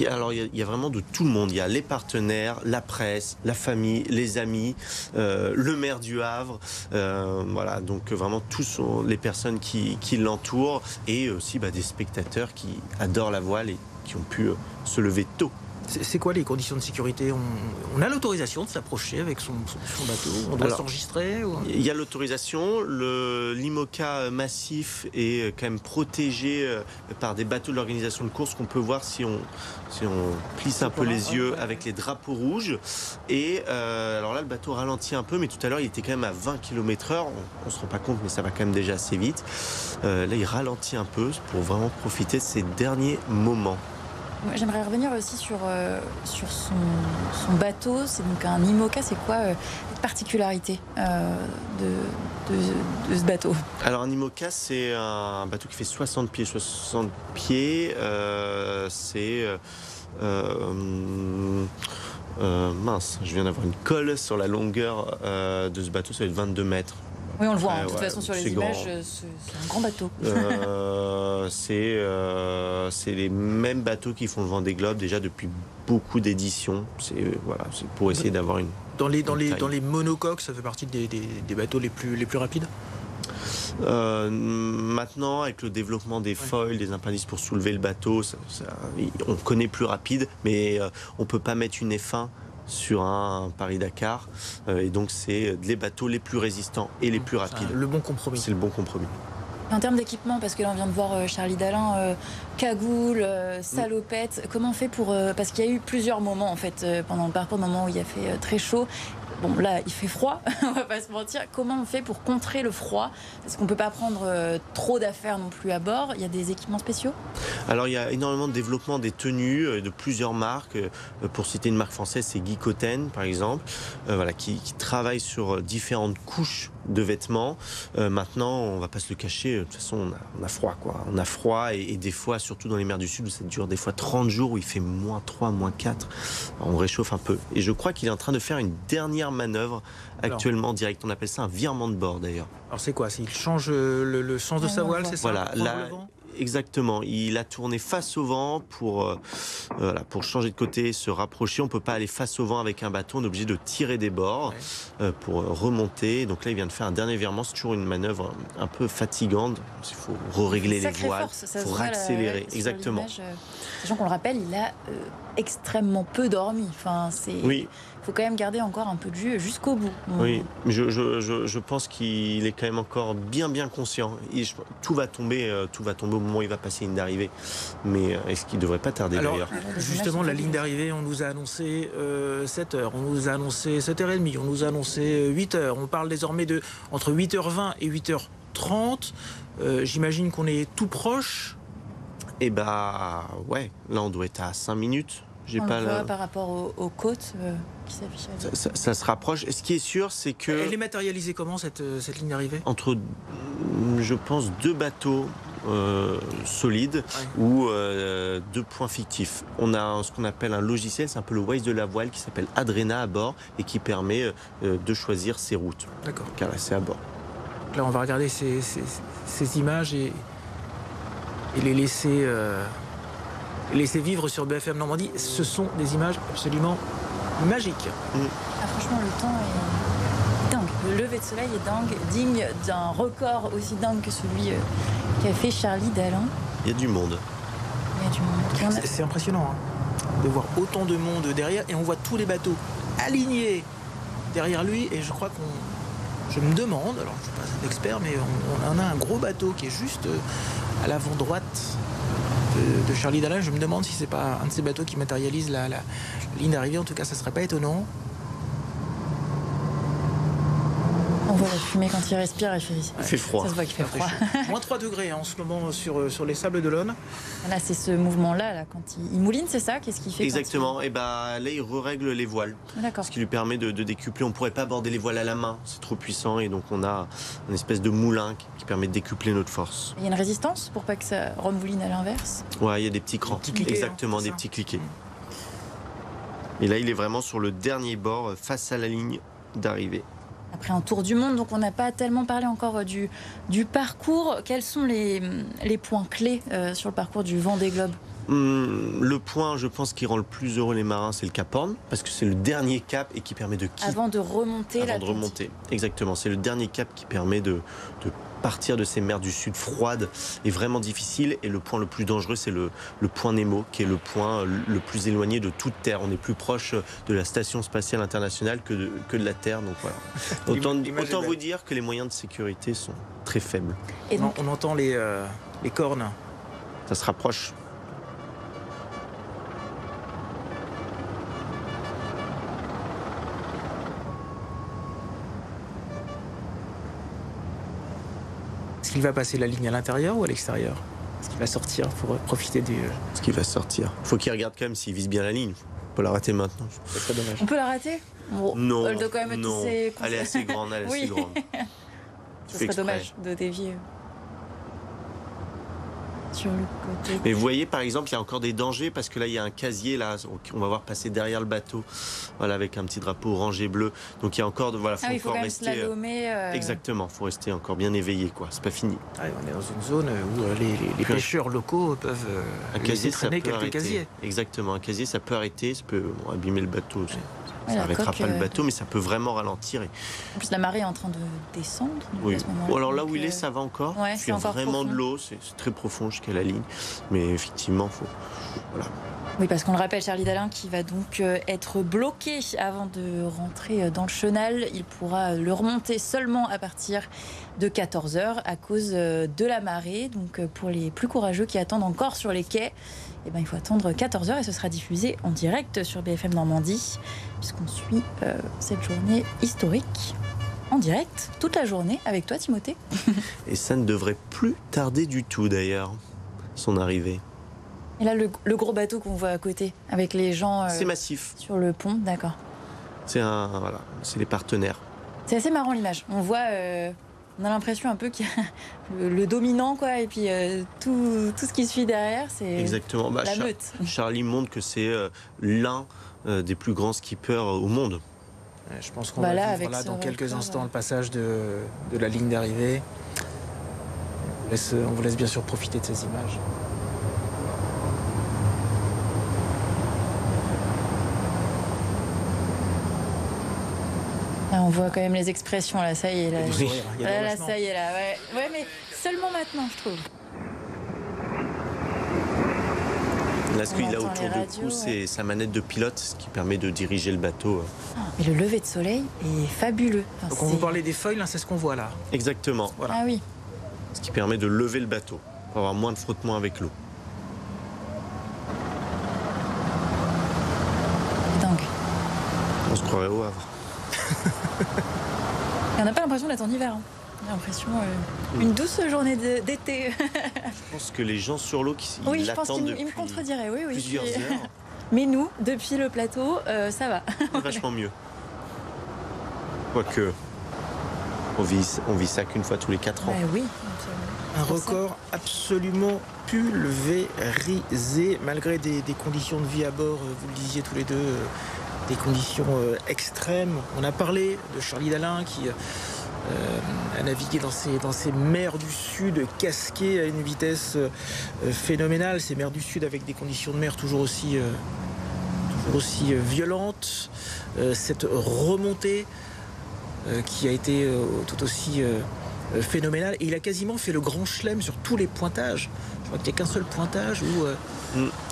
S2: Alors il y a vraiment de tout le monde. Il y a les partenaires, la presse, la famille, les amis, le maire du Havre. Voilà, donc vraiment tous les personnes qui l'entourent et aussi des spectateurs qui adorent la voile et qui ont pu se lever tôt.
S3: C'est quoi les conditions de sécurité? On a l'autorisation de s'approcher avec son bateau? On doit s'enregistrer?
S2: Il y a l'autorisation. L'IMOCA massif est quand même protégé par des bateaux de l'organisation de course qu'on peut voir si on plisse un peu les yeux avec les drapeaux rouges. Et alors là, le bateau ralentit un peu, mais tout à l'heure, il était quand même à 20 km/h. On ne se rend pas compte, mais ça va quand même déjà assez vite. Là, il ralentit un peu pour vraiment profiter de ces derniers moments.
S1: J'aimerais revenir aussi sur son bateau. C'est donc un IMOCA. C'est quoi la particularité de ce bateau?
S2: Alors un IMOCA, c'est un bateau qui fait 60 pieds. 60 pieds, mince, je viens d'avoir une colle sur la longueur de ce bateau, ça va être 22 mètres.
S1: Oui, on le voit, de toute façon sur les images, c'est un grand bateau.
S2: C'est les mêmes bateaux qui font le Vendée Globe déjà depuis beaucoup d'éditions. C'est pour essayer d'avoir une...
S3: Dans les monocoques, ça fait partie des bateaux les plus rapides.
S2: Maintenant, avec le développement des foils, des appendices pour soulever le bateau, on connaît plus rapide, mais on peut pas mettre une F1 sur un Paris-Dakar, et donc c'est les bateaux les plus résistants et les plus rapides.
S3: Le bon compromis.
S2: C'est le bon compromis.
S1: En termes d'équipement, parce que là on vient de voir Charlie Dalin, cagoule, salopette, comment on fait pour... parce qu'il y a eu plusieurs moments en fait pendant le parcours, moments où il a fait très chaud. Bon, là, il fait froid, on va pas se mentir. Comment on fait pour contrer le froid? Parce qu'on peut pas prendre trop d'affaires non plus à bord. Il y a des équipements spéciaux?
S2: Alors, il y a énormément de développement des tenues de plusieurs marques. Pour citer une marque française, c'est Guy Cotten, par exemple, qui travaille sur différentes couches de vêtements. Maintenant, on va pas se le cacher, de toute façon, on a froid, quoi. On a froid et des fois, surtout dans les mers du Sud, où ça dure des fois 30 jours, où il fait -3, -4. On réchauffe un peu. Et je crois qu'il est en train de faire une dernière manœuvre actuellement direct. On appelle ça un virement de bord, d'ailleurs.
S3: Alors, c'est quoi? Il change le sens de sa voile, c'est ça?
S2: Voilà, exactement. Il a tourné face au vent pour changer de côté, se rapprocher. On ne peut pas aller face au vent avec un bateau. On est obligé de tirer des bords pour remonter. Donc là, il vient de faire un dernier virement. C'est toujours une manœuvre un peu fatigante. Il faut régler les voiles. Il faut accélérer. Exactement.
S1: Sachant qu'on le rappelle, il a extrêmement peu dormi. Enfin,
S2: oui.
S1: Il faut quand même garder encore un peu de jus jusqu'au bout.
S2: Oui, je pense qu'il est quand même encore bien conscient. Tout va tomber au moment où il va passer une ligne d'arrivée. Mais est-ce qu'il ne devrait pas tarder d'ailleurs?
S3: Justement, la ligne d'arrivée, on nous a annoncé 7h, on nous a annoncé 7h30, on nous a annoncé 8h. On parle désormais de entre 8h20 et 8h30. J'imagine qu'on est tout proche.
S2: Eh bah ouais, là on doit être à 5 minutes.
S1: On le voit par rapport aux côtes qui s'affichent.
S2: Ça se rapproche. Et ce qui est sûr, c'est que...
S3: Elle est matérialisée comment, cette ligne d'arrivée?
S2: Entre, je pense, 2 bateaux solides ou 2 points fictifs. On a ce qu'on appelle un logiciel, c'est un peu le Waze de la voile, qui s'appelle Adrena à bord et qui permet de choisir ses routes.
S3: D'accord.
S2: Car là, c'est à bord.
S3: Là, on va regarder ces images et les laisser vivre sur BFM Normandie. Ce sont des images absolument magiques.
S1: Franchement, le temps est dingue. Le lever de soleil est dingue, digne d'un record aussi dingue que celui qu'a fait Charlie Dalin.
S2: Il y a du monde.
S3: C'est impressionnant de voir autant de monde derrière, et on voit tous les bateaux alignés derrière lui, et je crois je me demande, alors je ne suis pas un expert, mais on a un gros bateau qui est juste à l'avant droite de Charlie Dalin. Je me demande si c'est pas un de ces bateaux qui matérialise la ligne d'arrivée. En tout cas, ça serait pas étonnant.
S1: On voit la fumée quand il respire, il
S2: fait froid.
S1: Ça se voit qu'il fait froid.
S3: Moins 3 degrés en ce moment sur les sables d'Olonne.
S1: Là, c'est ce mouvement-là, quand il mouline, c'est ça? Qu'est-ce qu'il fait?
S2: Exactement. Et là, il règle les voiles.
S1: D'accord.
S2: Ce qui lui permet de décupler. On ne pourrait pas border les voiles à la main, c'est trop puissant. Et donc, on a une espèce de moulin qui permet de décupler notre force.
S1: Il y a une résistance pour pas que ça remouline à l'inverse?
S2: Ouais, il y a des petits crans.
S3: Des petits cliquets,
S2: exactement, des petits cliquets. Et là, il est vraiment sur le dernier bord, face à la ligne d'arrivée.
S1: Après un tour du monde, donc on n'a pas tellement parlé encore du parcours. Quels sont les points clés sur le parcours du Vendée Globe?
S2: Le point, je pense, qui rend le plus heureux les marins, c'est le Cap Horn, parce que c'est le dernier cap et qui permet de quitter.
S1: Avant de remonter.
S2: Exactement. C'est le dernier cap qui permet de partir de ces mers du Sud froides et vraiment difficiles. Et le point le plus dangereux, c'est le point Nemo, qui est le point le plus éloigné de toute Terre. On est plus proche de la Station Spatiale Internationale que de la Terre. Donc voilà. Autant vous dire que les moyens de sécurité sont très faibles.
S3: Et donc, on entend les cornes.
S2: Ça se rapproche.
S3: Est-ce qu'il va passer la ligne à l'intérieur ou à l'extérieur? ce qui va sortir pour profiter du...
S2: Ce qui va sortir. Faut qu'il regarde quand même s'il vise bien la ligne. On peut la rater maintenant.
S3: C'est très dommage.
S1: On peut la rater? Bon,
S2: Non,
S1: elle doit quand même être
S2: non.
S1: assez...
S2: Elle est assez grande, elle est
S1: Oui.
S2: assez grande.
S1: Ce serait dommage de dévier sur le côté.
S2: Mais vous voyez, par exemple, il y a encore des dangers parce que là, il y a un casier là, on va voir passer derrière le bateau, voilà, avec un petit drapeau orange et bleu. Donc il y a encore, voilà,
S1: Ah oui, il faut
S2: encore
S1: quand même
S2: rester.
S1: slalomer.
S2: Exactement, faut rester encore bien éveillé, quoi. C'est pas fini.
S3: Ouais, on est dans une zone où les pêcheurs locaux peuvent
S2: Un casier, ça
S3: traîner
S2: peut
S3: quelques
S2: arrêter.
S3: casiers.
S2: Exactement, un casier, ça peut arrêter, ça peut abîmer le bateau. Ça
S1: la
S2: n'arrêtera
S1: coque,
S2: pas le bateau, mais ça peut vraiment ralentir.
S1: En plus, la marée est en train de descendre.
S2: Oui.
S1: à ce moment-là.
S2: Ou alors là
S1: Donc,
S2: où il est, ça va encore.
S1: ouais,
S2: parce
S1: c'est
S2: qu'il y a
S1: encore
S2: vraiment
S1: profond.
S2: de l'eau, c'est très profond jusqu'à la ligne. Mais effectivement, faut. Voilà.
S1: Oui, parce qu'on le rappelle, Charlie Dalin qui va donc être bloqué avant de rentrer dans le chenal. Il pourra le remonter seulement à partir de 14h à cause de la marée. Donc pour les plus courageux qui attendent encore sur les quais, eh ben, il faut attendre 14h et ce sera diffusé en direct sur BFM Normandie, puisqu'on suit cette journée historique en direct toute la journée avec toi, Timothée.
S2: Et ça ne devrait plus tarder du tout d'ailleurs, son arrivée.
S1: Et là, le gros bateau qu'on voit à côté, avec les gens
S2: C'est massif.
S1: sur le pont, d'accord.
S2: Voilà, c'est les partenaires.
S1: C'est assez marrant l'image. On voit, on a l'impression un peu qu'il y a le dominant, quoi, et puis tout ce qui suit derrière, c'est
S2: Exactement.
S1: la meute.
S2: Charlie montre que c'est l'un des plus grands skippers au monde.
S3: Je pense qu'on
S1: Bah là,
S3: va
S1: avec
S3: vivre là
S1: ce
S3: dans quelques
S1: record,
S3: instants le passage de la ligne d'arrivée. On vous laisse bien sûr profiter de ces images.
S1: Là, on voit quand même les expressions, là, ça y est. Là,
S3: Du sourire, il y a des
S1: là,
S3: relâchements.
S1: ça y est, là, ouais. Ouais, mais seulement maintenant, je trouve.
S2: Là, ce qu'il a
S1: entend
S2: autour
S1: les
S2: du
S1: radios,
S2: cou, c'est sa manette de pilote, ce qui permet de diriger le bateau.
S1: Mais le lever de soleil est fabuleux. Enfin,
S3: Donc on vous parlait des feuilles, là, c'est ce qu'on voit là.
S2: Exactement.
S3: Voilà.
S1: Ah oui.
S2: Ce qui permet de lever le bateau pour avoir moins de frottement avec l'eau.
S1: Dingue.
S2: On se croirait au Havre.
S1: Et on n'a pas l'impression d'être en hiver. Hein. On a l'impression une douce journée d'été.
S2: Je pense que les gens sur l'eau qui
S1: Oui, je pense
S2: l'attendent
S1: qu'il me
S2: depuis
S1: contrediraient. Oui, oui.
S2: plusieurs
S1: je suis-
S2: heures,
S1: Mais nous, depuis le plateau, ça va.
S2: c'est vachement mieux. Quoique, on vit ça qu'une fois tous les 4 ans.
S1: Bah oui.
S3: Un
S1: pour ça.
S3: record absolument pulvérisé, malgré des conditions de vie à bord, vous le disiez tous les deux, des conditions extrêmes. On a parlé de Charlie Dalin qui a navigué dans ces mers du Sud, casquées à une vitesse phénoménale. Ces mers du Sud avec des conditions de mer toujours aussi violentes. Cette remontée qui a été tout aussi phénoménale. Et il a quasiment fait le grand chelem sur tous les pointages. Je crois qu'il n'y a qu'un seul pointage où...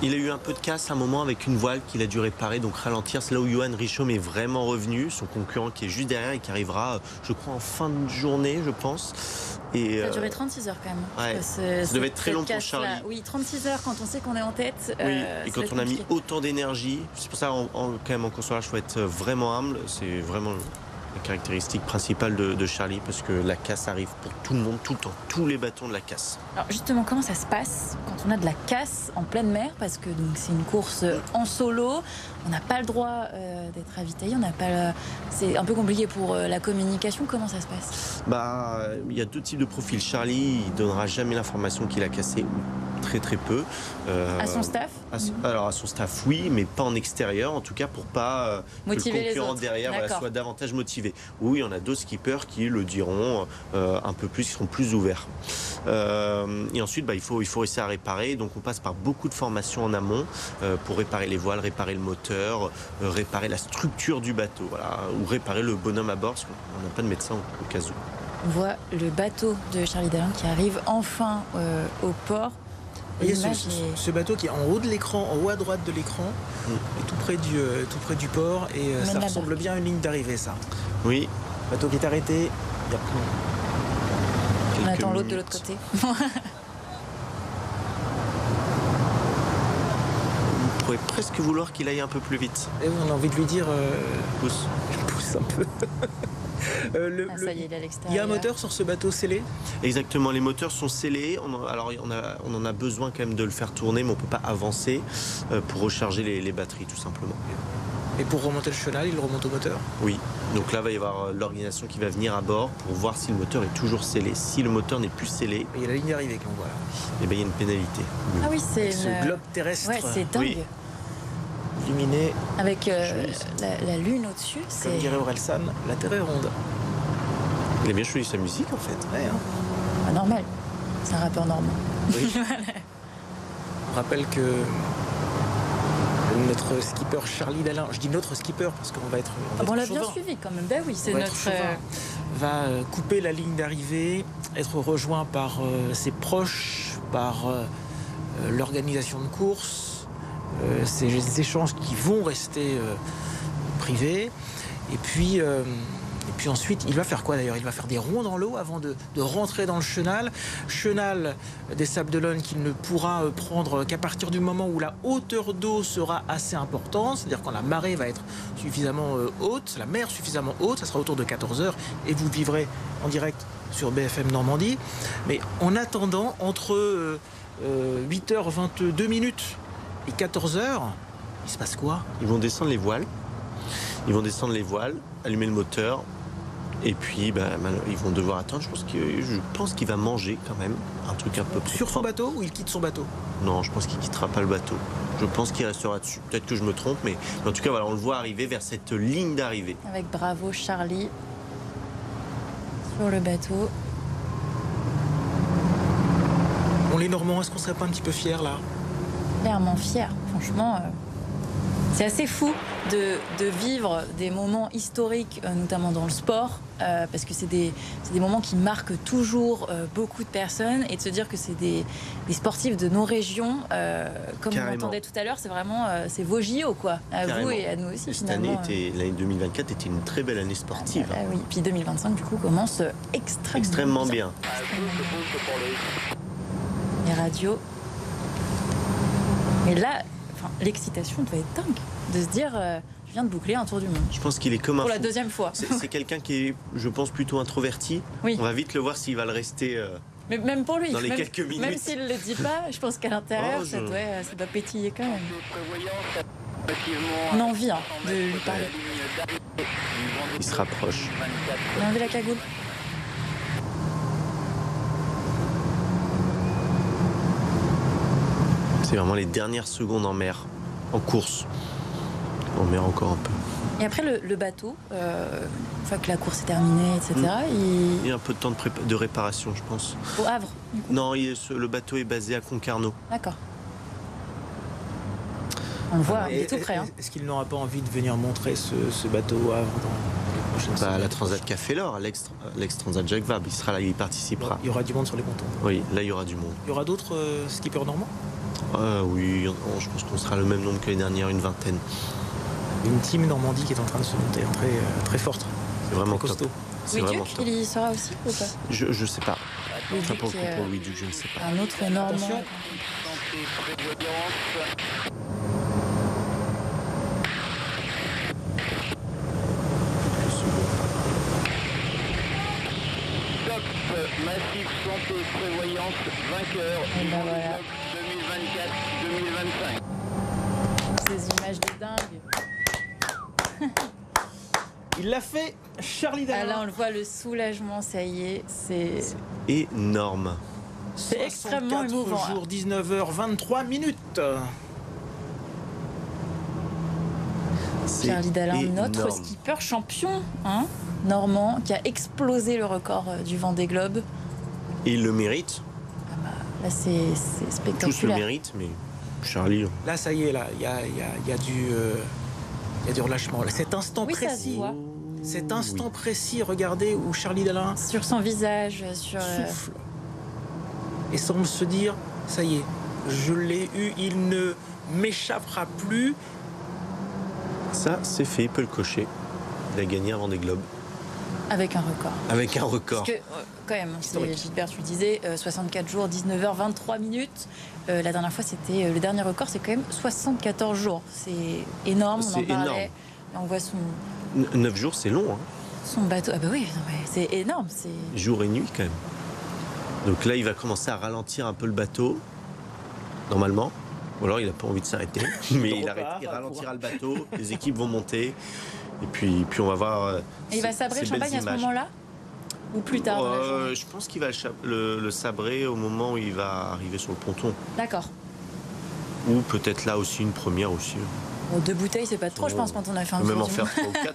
S2: Il a eu un peu de casse à un moment avec une voile qu'il a dû réparer, donc ralentir. C'est là où Johan Richomme est vraiment revenu, son concurrent qui est juste derrière et qui arrivera, je crois, en fin de journée, je pense. Et,
S1: Ça a duré 36 heures quand même.
S2: ouais.
S1: Ça
S2: devait être très long pour Charlie.
S1: Oui, 36 heures quand on sait qu'on est en tête.
S2: oui, et
S1: ça
S2: quand
S1: va être
S2: on a mis
S1: compliqué.
S2: autant d'énergie, c'est pour ça quand même en consolage, il faut être vraiment humble. C'est vraiment la caractéristique principale de Charlie, parce que la casse arrive pour tout le monde, tout le temps, tous les bâtons de la casse.
S1: Alors justement, comment ça se passe quand on a de la casse en pleine mer? Parce que donc c'est une course en solo, on n'a pas le droit d'être ravitaillé, on n'a pas. C'est un peu compliqué pour la communication. Comment ça se passe?
S2: Il y a deux types de profils. Charlie, il donnera jamais l'information qu'il a cassé, ou très très peu.
S1: À son staff?
S2: Alors à son staff, oui, mais pas en extérieur, en tout cas pour pas
S1: Motiver
S2: que le
S1: les
S2: concurrent
S1: autres.
S2: derrière
S1: D'accord.
S2: soit davantage motivé. Oui, on a d'autres skippers qui le diront un peu plus, qui seront plus ouverts. Et ensuite, il faut réussir à réparer. Donc on passe par beaucoup de formations en amont pour réparer les voiles, réparer le moteur, réparer la structure du bateau, voilà, ou réparer le bonhomme à bord, parce qu'on n'a pas de médecin au cas où.
S1: On voit le bateau de Charlie Dalin qui arrive enfin au port.
S3: Il y a
S1: L'image
S3: ce bateau qui est en haut de l'écran, en haut à droite de l'écran, et tout près du port, et
S1: Mène
S3: ça
S1: là-bas.
S3: ressemble bien à une ligne d'arrivée, ça.
S2: Oui.
S3: Bateau qui est arrêté, il y a
S1: On
S2: quelques
S1: attend l'autre de
S2: minutes.
S1: l'autre côté.
S2: On pourrait presque vouloir qu'il aille un peu plus vite.
S3: Et on a envie de lui dire,
S2: Pousse.
S3: pousse un peu.
S1: Ça y est, il est à l'extérieur.
S3: Il y a un moteur sur ce bateau scellé?
S2: Exactement, les moteurs sont scellés. Alors on en a besoin quand même de le faire tourner, mais on ne peut pas avancer pour recharger les batteries tout simplement.
S3: Et pour remonter le chenal, il remonte au moteur?
S2: Oui, donc là il va y avoir l'organisation qui va venir à bord pour voir si le moteur est toujours scellé. Si le moteur n'est plus scellé,
S3: Et il y a la ligne d'arrivée que l'on voit là.
S2: eh ben, il y a une pénalité.
S1: Ah oui, c'est
S3: Ce globe terrestre
S1: Ouais, c'est dingue.
S2: Oui.
S3: illuminé,
S1: Avec la lune au-dessus,
S3: comme
S1: c'est
S3: dirait Orelsan, la Terre est ronde.
S2: Il a bien choisi sa musique en fait.
S3: Ouais, hein.
S1: pas normal. C'est un rappeur normand.
S2: Oui.
S3: On rappelle que notre skipper Charlie Dalin, je dis notre skipper parce qu'on va être.
S1: On l'a bien
S3: chauvin.
S1: suivi quand même. Ben oui, c'est
S3: On va être
S1: notre.
S3: chauvin. Va couper la ligne d'arrivée, être rejoint par ses proches, par l'organisation de course, ces échanges qui vont rester privés. Et puis ensuite, il va faire quoi d'ailleurs? Il va faire des ronds dans l'eau avant de rentrer dans le chenal. Chenal des Sables d'Olonne qu'il ne pourra prendre qu'à partir du moment où la hauteur d'eau sera assez importante, c'est-à-dire quand la marée va être suffisamment haute, la mer suffisamment haute, ça sera autour de 14h et vous vivrez en direct sur BFM Normandie. Mais en attendant, entre 8h22 et 14h, il se passe quoi?
S2: Ils vont descendre les voiles. Allumer le moteur. Et puis, ils vont devoir attendre. Je pense qu'il va manger quand même. Un truc un peu
S3: Sur son bateau ou il quitte son bateau?
S2: Non, je pense qu'il quittera pas le bateau. Je pense qu'il restera dessus. Peut-être que je me trompe, mais en tout cas, voilà, on le voit arriver vers cette ligne d'arrivée.
S1: Avec Bravo Charlie sur le bateau.
S3: Bon, les Normands, est-ce qu'on serait pas un petit peu fiers là?
S1: Clairement fier. Franchement, c'est assez fou de vivre des moments historiques, notamment dans le sport, parce que c'est des moments qui marquent toujours beaucoup de personnes, et de se dire que c'est des sportifs de nos régions, comme
S2: Carrément.
S1: on l'entendait tout à l'heure, c'est vraiment c'est vos JO, quoi, à
S2: Carrément.
S1: vous et à nous aussi.
S2: Et cette
S1: finalement.
S2: l'année 2024 était une très belle année sportive.
S1: Oui. Puis 2025, du coup, commence
S2: Extrêmement bien.
S1: Les radios. Mais là, l'excitation doit être dingue de se dire je viens de boucler un tour du monde.
S2: Je pense qu'il est comme un
S1: Pour la
S2: fou.
S1: deuxième fois.
S2: C'est quelqu'un qui est, je pense, plutôt introverti.
S1: Oui.
S2: On va vite le voir s'il va le rester.
S1: Mais même pour lui,
S2: Dans les
S1: même,
S2: quelques minutes.
S1: même s'il ne le dit pas, je pense qu'à l'intérieur,
S2: Oh,
S1: ça doit pétiller quand même. On a envie de lui parler.
S2: Il se rapproche.
S1: On a enlevé la cagoule.
S2: C'est vraiment les dernières secondes en mer, en course. En mer encore un peu.
S1: Et après, le bateau, une fois que la course est terminée, etc.,
S2: Il y a un peu de temps de réparation, je pense.
S1: au Havre, du coup.
S2: Non, le bateau est basé à Concarneau.
S1: D'accord. On le voit, il est tout prêt.
S3: Est-ce qu'il n'aura pas envie de venir montrer ce bateau au Havre dans les prochaines semaines?
S2: La Transat Café l'Or, l'ex-Transat Jacques Vabre, il sera là, il participera.
S3: Il y aura du monde sur les pontons.
S2: Oui, là il y aura du monde.
S3: Il y aura d'autres skippers normands?
S2: Oui, je pense qu'on sera le même nombre que l'année dernière, une vingtaine.
S3: Une team Normandie qui est en train de se monter, très forte.
S2: C'est vraiment
S3: Très costaud.
S2: top. C'est
S1: Louis
S2: vraiment
S1: Duc,
S2: top.
S1: il y sera aussi ou pas?
S2: Je sais pas.
S1: Louis
S2: Ça
S1: Duc,
S2: pour le coup, pour Louis Duc, je ne sais pas.
S1: un autre Normand.
S3: Attention.
S6: Top Massif Santé Prévoyance, vainqueur
S1: Et
S6: du
S1: ben
S6: Vendée
S1: voilà.
S6: Globe 2024-2025.
S1: Ces images de dingue.
S3: Il l'a fait, Charlie
S1: Ah, là,
S3: Dalin.
S1: on le voit, le soulagement, ça y est. C'est
S2: Énorme.
S1: c'est extrêmement
S3: 64
S1: émouvant.
S3: jours, 19h23 minutes.
S2: C'est
S1: Charlie Dalin, notre
S2: énorme.
S1: skipper champion, normand, qui a explosé le record du Vendée Globe.
S2: Et il le mérite.
S1: Là, c'est
S2: Tous le
S1: spectaculaire.
S2: méritent, mais Charlie.
S3: Là, ça y est, là, il y a du relâchement. Là, cet instant
S1: Oui, ça se
S3: précis,
S1: voit.
S3: cet instant précis, regardez où Charlie Dalin
S1: Sur son visage, sur.
S3: souffle et semble se dire, ça y est, je l'ai eu, il ne m'échappera plus.
S2: Ça, c'est fait, il peut le cocher. Il a gagné un Vendée Globe.
S1: Avec un record.
S2: Avec un record.
S1: Parce que, quand même, c'est
S3: Historique.
S1: Gilbert, tu le disais, 64 jours, 19h23 minutes. La dernière fois, c'était le dernier record, c'est quand même 74 jours. C'est énorme, on en
S2: C'est
S1: parlait.
S2: énorme.
S1: Et on voit son.
S2: 9 jours, c'est long. Hein.
S1: Son bateau, ah bah oui, non, mais c'est énorme.
S2: Jour et nuit quand même. Donc là, il va commencer à ralentir un peu le bateau, normalement. Ou alors il n'a pas envie de s'arrêter, mais il ralentira le bateau, les équipes vont monter, et puis on va voir.
S1: Et il va sabrer le champagne à ce moment-là? Ou plus tard dans la journée?
S2: Je pense qu'il va le sabrer au moment où il va arriver sur le ponton.
S1: D'accord.
S2: Ou peut-être là aussi une première aussi.
S1: Bon, 2 bouteilles, c'est pas trop, je pense, quand on a fait un tour.
S2: Même en faire 3 ou 4.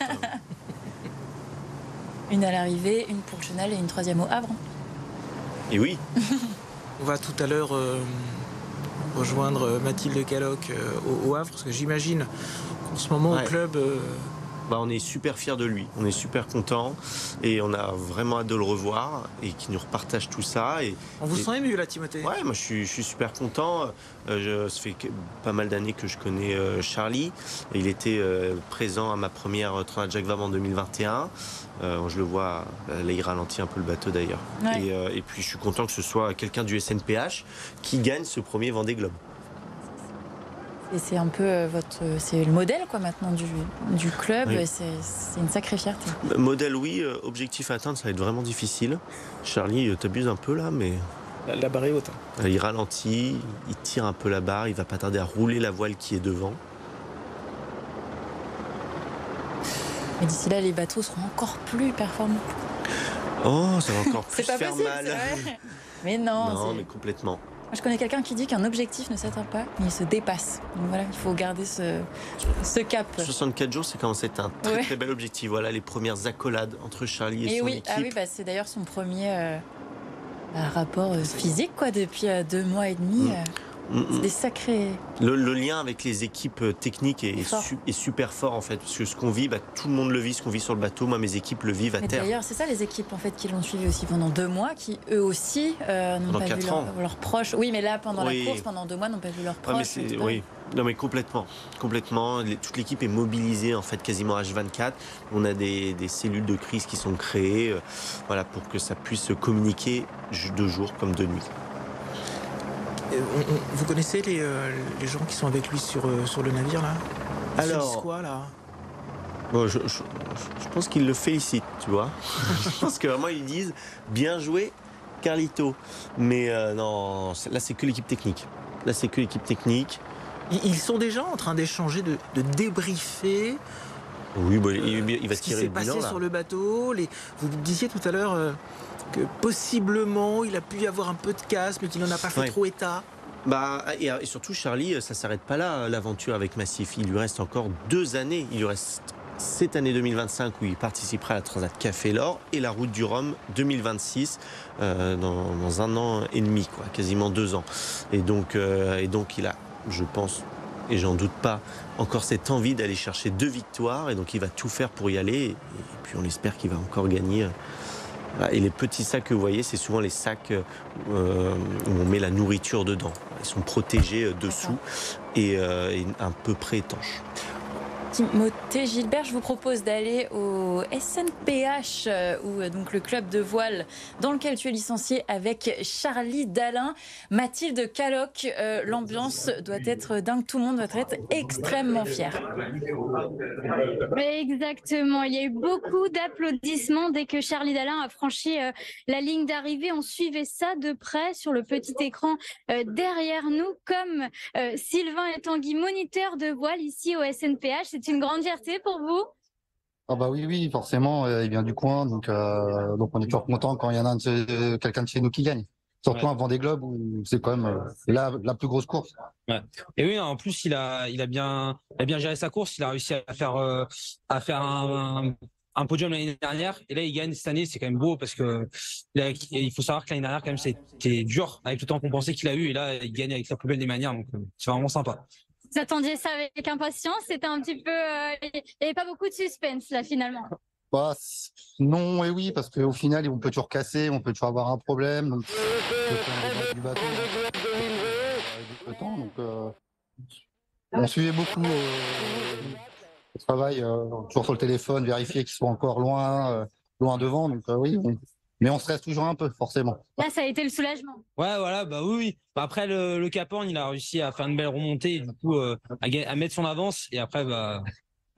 S1: Une à l'arrivée, une pour le Chenal et une 3e au Havre.
S2: Et oui.
S3: On va tout à l'heure rejoindre Mathilde Caloc au Havre, parce que j'imagine qu'en ce moment au club...
S2: On est super fiers de lui, on est super contents et on a vraiment hâte de le revoir et qu'il nous repartage tout ça.
S3: On vous sent ému là, Timothée?
S2: Ouais, moi je suis super content. Ça fait pas mal d'années que je connais Charlie. Il était présent à ma première Transat Jacques Vabre en 2021. Je le vois, là il ralentit un peu le bateau d'ailleurs.
S1: Ouais.
S2: Et puis je suis content que ce soit quelqu'un du SNPH qui gagne ce premier Vendée Globe.
S1: Et c'est un peu c'est le modèle quoi maintenant du club.
S2: Oui.
S1: C'est une sacrée fierté.
S2: Modèle oui, objectif à atteindre, ça va être vraiment difficile. Charlie, t'abuses un peu là, mais
S3: La barre est haute.
S2: il ralentit, il tire un peu la barre, il va pas tarder à rouler la voile qui est devant.
S1: Mais d'ici là, les bateaux seront encore plus performants.
S2: Oh, ça va encore plus
S1: C'est pas
S2: faire
S1: possible,
S2: mal.
S1: c'est vrai. Mais non.
S2: Non, mais complètement.
S1: Moi, je connais quelqu'un qui dit qu'un objectif ne s'atteint pas, mais il se dépasse. Donc voilà, il faut garder ce cap.
S2: 64 jours, c'est quand même c'est un très
S1: Ouais.
S2: très bel objectif. Voilà les premières accolades entre Charlie et
S1: Et
S2: son
S1: oui,
S2: équipe.
S1: c'est d'ailleurs son premier rapport physique quoi depuis 2 mois et demi. C'est des sacrés.
S2: Le lien avec les équipes techniques est super fort en fait, parce que ce qu'on vit, tout le monde le vit, ce qu'on vit sur le bateau, moi mes équipes le vivent à
S1: Mais
S2: terre.
S1: d'ailleurs, c'est ça les équipes en fait qui l'ont suivi aussi pendant 2 mois, qui eux aussi n'ont pas vu leurs proches. Oui, mais là pendant la course, pendant 2 mois, n'ont pas vu leurs proches.
S2: Oui, non mais complètement. Toute l'équipe est mobilisée en fait quasiment H24. On a des cellules de crise qui sont créées, voilà pour que ça puisse communiquer de jour comme de nuit.
S3: Vous connaissez les gens qui sont avec lui sur le navire là? Ils disent quoi là?
S2: Bon, je pense qu'ils le félicitent, tu vois. Je pense que vraiment ils disent bien joué, Carlito. Mais non, là c'est que l'équipe technique.
S3: Ils sont déjà en train d'échanger, de débriefer.
S2: Oui, il va
S3: ce qui
S2: tirer
S3: s'est
S2: le bilan
S3: passé
S2: là.
S3: sur le bateau. Vous disiez tout à l'heure que possiblement il a pu y avoir un peu de casse, mais qu'il n'en a pas fait trop état.
S2: Et surtout Charlie, ça s'arrête pas là l'aventure avec Massif. Il lui reste encore 2 années. Il lui reste cette année 2025 où il participera à la Transat Café l'Or et la Route du Rhum 2026 dans 1 an et demi, quoi, quasiment 2 ans. Et donc il a, je pense, et j'en doute pas, encore cette envie d'aller chercher 2 victoires et donc il va tout faire pour y aller et puis on espère qu'il va encore gagner. Et les petits sacs que vous voyez, c'est souvent les sacs où on met la nourriture dedans. Ils sont protégés dessous et un peu près étanches.
S1: Timothée Gilbert, je vous propose d'aller au SNPH, donc le club de voile dans lequel tu es licencié avec Charlie Dalin. Mathilde Caloc, l'ambiance doit être dingue, tout le monde doit être extrêmement fier.
S4: Exactement, il y a eu beaucoup d'applaudissements dès que Charlie Dalin a franchi la ligne d'arrivée. On suivait ça de près sur le petit écran derrière nous, comme Sylvain et Tanguy, moniteurs de voile ici au SNPH. C'est une grande fierté pour vous?
S7: Ah bah oui, forcément, il vient du coin, donc on est toujours content quand il y en a quelqu'un de chez nous qui gagne. Surtout un Vendée Globe où c'est quand même la plus grosse course.
S8: Ouais. Et oui, en plus il a bien géré sa course. Il a réussi à faire un podium l'année dernière et là il gagne cette année. C'est quand même beau parce que il faut savoir que l'année dernière quand même c'était dur avec le temps qu'on pensait qu'il a eu et là il gagne avec la plus belle des manières. Donc c'est vraiment sympa.
S4: Vous attendiez ça avec impatience? C'était un petit peu... il n'y avait pas beaucoup de suspense là finalement.
S7: Bah, non et oui, parce qu'au final, on peut toujours casser, on peut toujours avoir un problème. Donc, du bateau, on suivait beaucoup le travail, toujours sur le téléphone, vérifier qu'ils sont encore loin devant. Donc oui, mais on stresse toujours un peu, forcément.
S4: Là, ça a été le soulagement.
S8: Ouais, voilà, oui. Après, le Cap Horn, il a réussi à faire une belle remontée, et du coup, à mettre son avance. Et après,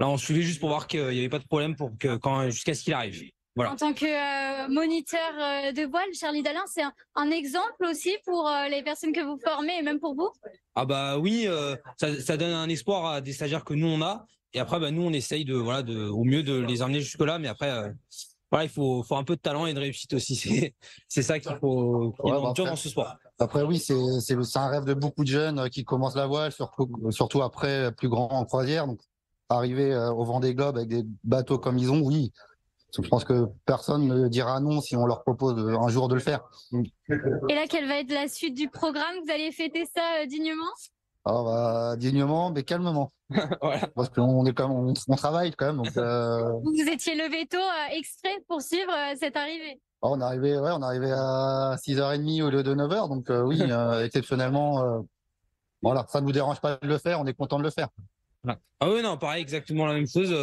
S8: là, on suivait juste pour voir qu'il n'y avait pas de problème jusqu'à ce qu'il arrive. Voilà.
S4: En tant que moniteur de voile, Charlie Dalin, c'est un exemple aussi pour les personnes que vous formez et même pour vous?
S8: Ah bah oui, ça donne un espoir à des stagiaires que nous on a. Et après, bah, nous on essaye au mieux de les emmener jusque-là. Mais après, voilà, il faut un peu de talent et de réussite aussi. C'est ça qu'il faut dans ce sport.
S7: Après, oui, c'est un rêve de beaucoup de jeunes qui commencent la voile, surtout après plus grand en croisière. Donc, arriver au Vendée Globe avec des bateaux comme ils ont, oui. Je pense que personne ne dira non si on leur propose un jour de le faire.
S4: Et là, quelle va être la suite du programme? Vous allez fêter ça dignement?
S7: Alors, dignement, mais calmement.
S8: Voilà.
S7: Parce qu'on on travaille quand même. Donc,
S4: Vous étiez levé tôt exprès pour suivre cette arrivée?
S7: on est arrivé à 6h30 au lieu de 9h. Donc, oui, exceptionnellement, voilà, ça ne nous dérange pas de le faire. On est content de le faire.
S8: Voilà. Ah oui, non, pareil, exactement la même chose.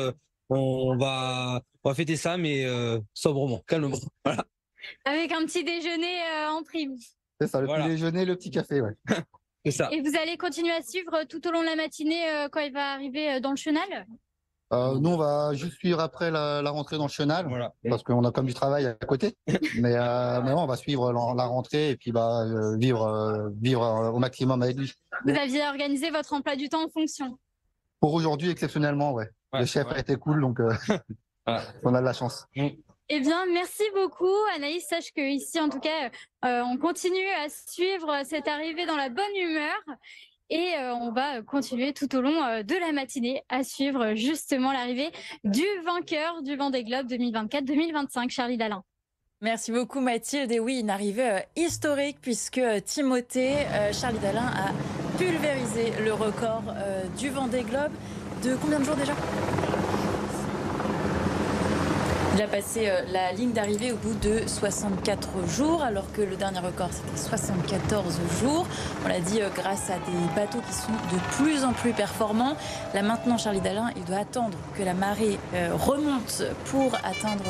S8: On va fêter ça, mais sobrement, calmement. Voilà.
S4: Avec un petit déjeuner en prime.
S7: C'est ça, le petit déjeuner, le petit café, ouais.
S8: C'est ça.
S4: Et vous allez continuer à suivre tout au long de la matinée quand il va arriver dans le chenal?
S7: Nous, on va juste suivre après la rentrée dans le chenal,
S8: voilà.
S7: Parce qu'on a comme du travail à côté. mais on va suivre la rentrée et puis vivre au maximum avec lui.
S4: Vous aviez organisé votre emploi du temps en fonction?
S7: Pour aujourd'hui, exceptionnellement, ouais. Le chef a été cool, donc on a de la chance.
S4: Eh bien, merci beaucoup, Anaïs. Sache qu'ici, en tout cas, on continue à suivre cette arrivée dans la bonne humeur. Et on va continuer tout au long de la matinée à suivre justement l'arrivée du vainqueur du Vendée Globe 2024-2025, Charlie Dalin.
S1: Merci beaucoup Mathilde. Et oui, une arrivée historique puisque Timothée, Charlie Dalin a pulvérisé le record du Vendée Globe. De combien de jours déjà ? Il a passé la ligne d'arrivée au bout de 64 jours, alors que le dernier record, c'était 74 jours. On l'a dit, grâce à des bateaux qui sont de plus en plus performants. Là, maintenant, Charlie Dalin, il doit attendre que la marée remonte pour atteindre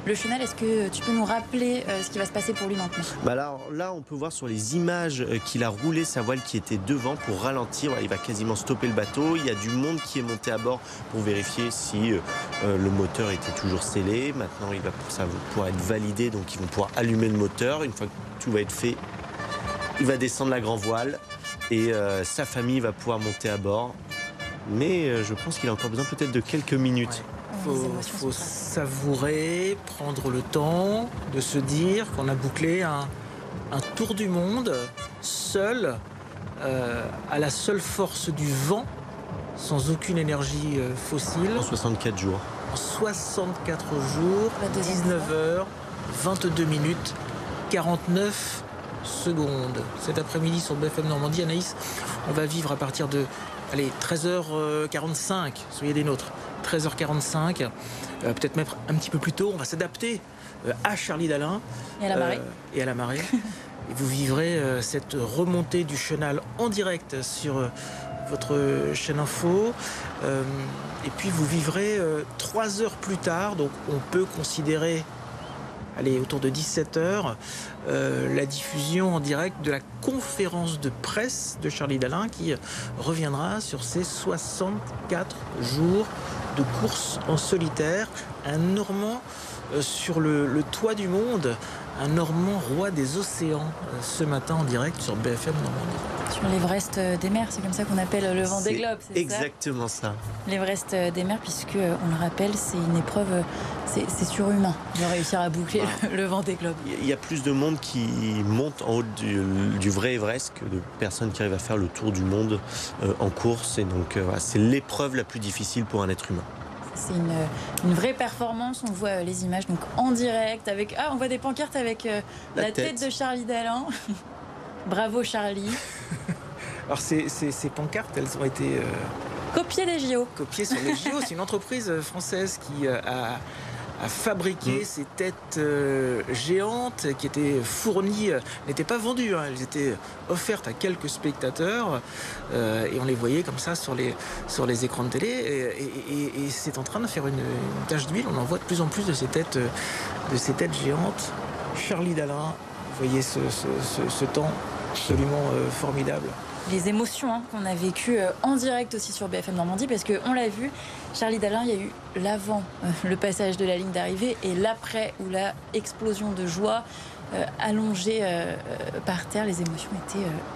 S1: le chenal. Est-ce que tu peux nous rappeler ce qui va se passer pour lui maintenant ?
S2: Là, on peut voir sur les images qu'il a roulé sa voile qui était devant pour ralentir. Il va quasiment stopper le bateau. Il y a du monde qui est monté à bord pour vérifier si le moteur était toujours scellé. Maintenant, ça va pouvoir être validé, donc ils vont pouvoir allumer le moteur. Une fois que tout va être fait, il va descendre la grand voile et sa famille va pouvoir monter à bord. Mais je pense qu'il a encore besoin peut-être de quelques minutes.
S3: Il faut savourer, prendre le temps de se dire qu'on a bouclé un tour du monde seul, à la seule force du vent, sans aucune énergie fossile.
S2: En 64 jours.
S3: En 64 jours, 19h, 22 minutes, 49 secondes. Cet après-midi sur BFM Normandie, Anaïs, on va vivre à partir de 13h45, soyez des nôtres. 13h45, peut-être même un petit peu plus tôt, on va s'adapter à Charlie Dalin.
S1: Et à la marée.
S3: Et vous vivrez cette remontée du chenal en direct sur votre chaîne info. Et puis vous vivrez 3 heures plus tard, donc on peut considérer, autour de 17h, la diffusion en direct de la conférence de presse de Charlie Dalin qui reviendra sur ses 64 jours de course en solitaire. Un Normand sur le toit du monde, un Normand roi des océans, ce matin en direct sur BFM Normandie.
S1: Sur l'Everest des mers, c'est comme ça qu'on appelle le Vendée Globe, c'est
S2: exactement ça.
S1: L'Everest des mers, puisque on le rappelle, c'est une épreuve, c'est surhumain de réussir à boucler le Vendée Globe.
S2: Il y a plus de monde qui monte en haut du vrai Everest que de personnes qui arrivent à faire le tour du monde en course. Et donc c'est l'épreuve la plus difficile pour un être humain.
S1: C'est une vraie performance. On voit les images donc en direct avec on voit des pancartes avec la tête de Charlie Dalin. Bravo Charlie.
S3: Alors ces pancartes, elles ont été
S1: copiées des JO.
S3: Copiées sur les JO. C'est une entreprise française qui a fabriqué ces têtes géantes qui étaient fournies, n'étaient pas vendues, elles étaient offertes à quelques spectateurs et on les voyait comme ça sur les écrans de télé et c'est en train de faire une tache d'huile. On en voit de plus en plus de ces têtes géantes. Charlie Dalin, vous voyez ce temps absolument formidable.
S1: les émotions qu'on a vécues en direct aussi sur BFM Normandie, parce qu'on l'a vu, Charlie Dalin, il y a eu l'avant, le passage de la ligne d'arrivée, et l'après, où la explosion de joie, allongé par terre, les émotions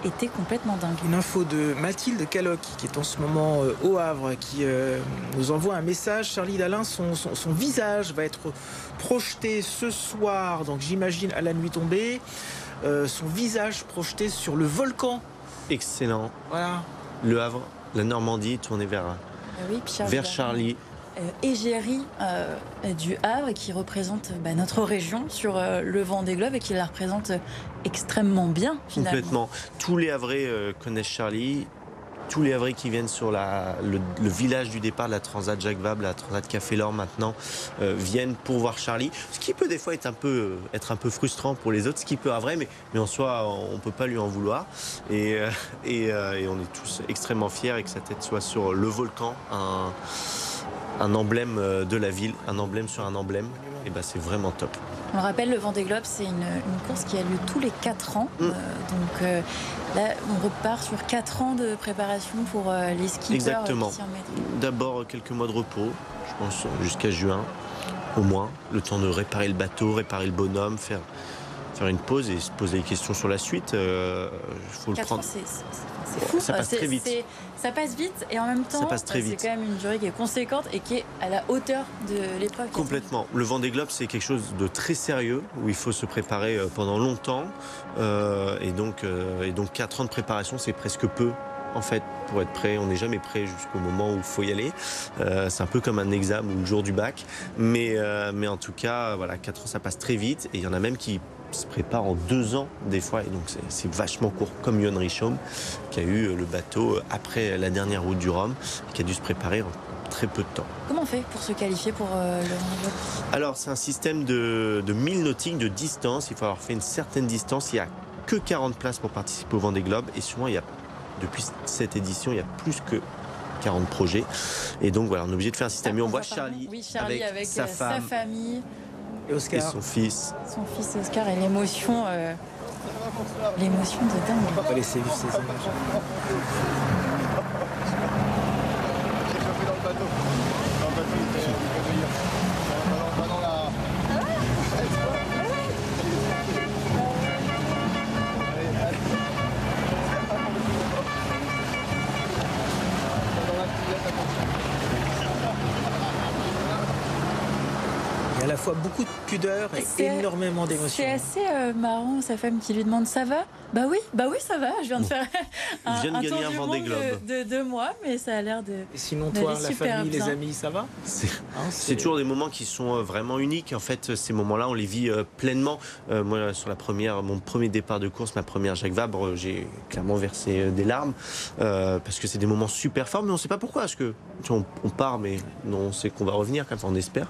S1: étaient complètement dingues.
S3: Une info de Mathilde Caloc qui est en ce moment au Havre, qui nous envoie un message. Charlie Dalin, son visage va être projeté ce soir, donc j'imagine à la nuit tombée, son visage projeté sur le volcan.
S2: Excellent.
S3: Voilà.
S2: Le Havre, la Normandie tournée vers Charlie.
S1: Égérie du Havre, qui représente notre région sur le Vendée Globe et qui la représente extrêmement bien finalement.
S2: Complètement. Tous les Havrais connaissent Charlie. Tous les Havrais qui viennent sur le village du départ de la Transat Jacques Vabre, la Transat Café L'Or maintenant, viennent pour voir Charlie. Ce qui peut des fois être un peu frustrant pour les autres, ce qui peut être vrai, mais en soi, on ne peut pas lui en vouloir. Et on est tous extrêmement fiers et que sa tête soit sur le volcan, un emblème de la ville, un emblème sur un emblème. Et c'est vraiment top.
S1: On le rappelle, le Vendée Globe, c'est une course qui a lieu tous les 4 ans. Donc là, on repart sur 4 ans de préparation pour les skippers.
S2: Exactement. D'abord, quelques mois de repos, je pense jusqu'à juin, au moins. Le temps de réparer le bateau, réparer le bonhomme, faire une pause et se poser des questions sur la suite. Faut le prendre.
S1: C'est fou.
S2: Ça passe très vite.
S1: Ça passe vite et en même temps, c'est quand même une durée qui est conséquente et qui est à la hauteur de l'épreuve.
S2: Complètement. Le Vendée Globe, c'est quelque chose de très sérieux où il faut se préparer pendant longtemps. Et donc 4 ans de préparation, c'est presque peu. En fait, pour être prêt, on n'est jamais prêt jusqu'au moment où il faut y aller. C'est un peu comme un examen ou le jour du bac. Mais en tout cas, voilà, 4 ans, ça passe très vite. Et il y en a même qui se préparent en 2 ans des fois. Et donc, c'est vachement court. Comme Yoann Richomme, qui a eu le bateau après la dernière route du Rhum, qui a dû se préparer en très peu de temps.
S1: Comment on fait pour se qualifier pour le Vendée Globe ?
S2: Alors, c'est un système de 1000 nautiques de distance. Il faut avoir fait une certaine distance. Il n'y a que 40 places pour participer au Vendée Globe. Et souvent, depuis cette édition, il y a plus que 40 projets. Et donc voilà, on est obligé de faire un système. Mais on voit Charlie, avec sa femme,
S1: sa famille
S3: et Oscar.
S2: Et son fils.
S1: Son fils Oscar et l'émotion de dingue.
S3: On va pas laisser vivre ces images. À la fois beaucoup de pudeur et énormément d'émotions.
S1: C'est assez marrant, sa femme qui lui demande ça va ? Bah oui, ça va. Je viens de faire un tour du monde de 2 mois, mais ça a l'air de.
S3: Et sinon, toi, la famille, les amis, ça va ?
S2: C'est toujours des moments qui sont vraiment uniques. En fait, ces moments-là, on les vit pleinement. Moi, sur mon premier départ de course, ma première Jacques Vabre, j'ai clairement versé des larmes parce que c'est des moments super forts, mais on ne sait pas pourquoi. Parce que on part, mais on sait qu'on va revenir, quand on espère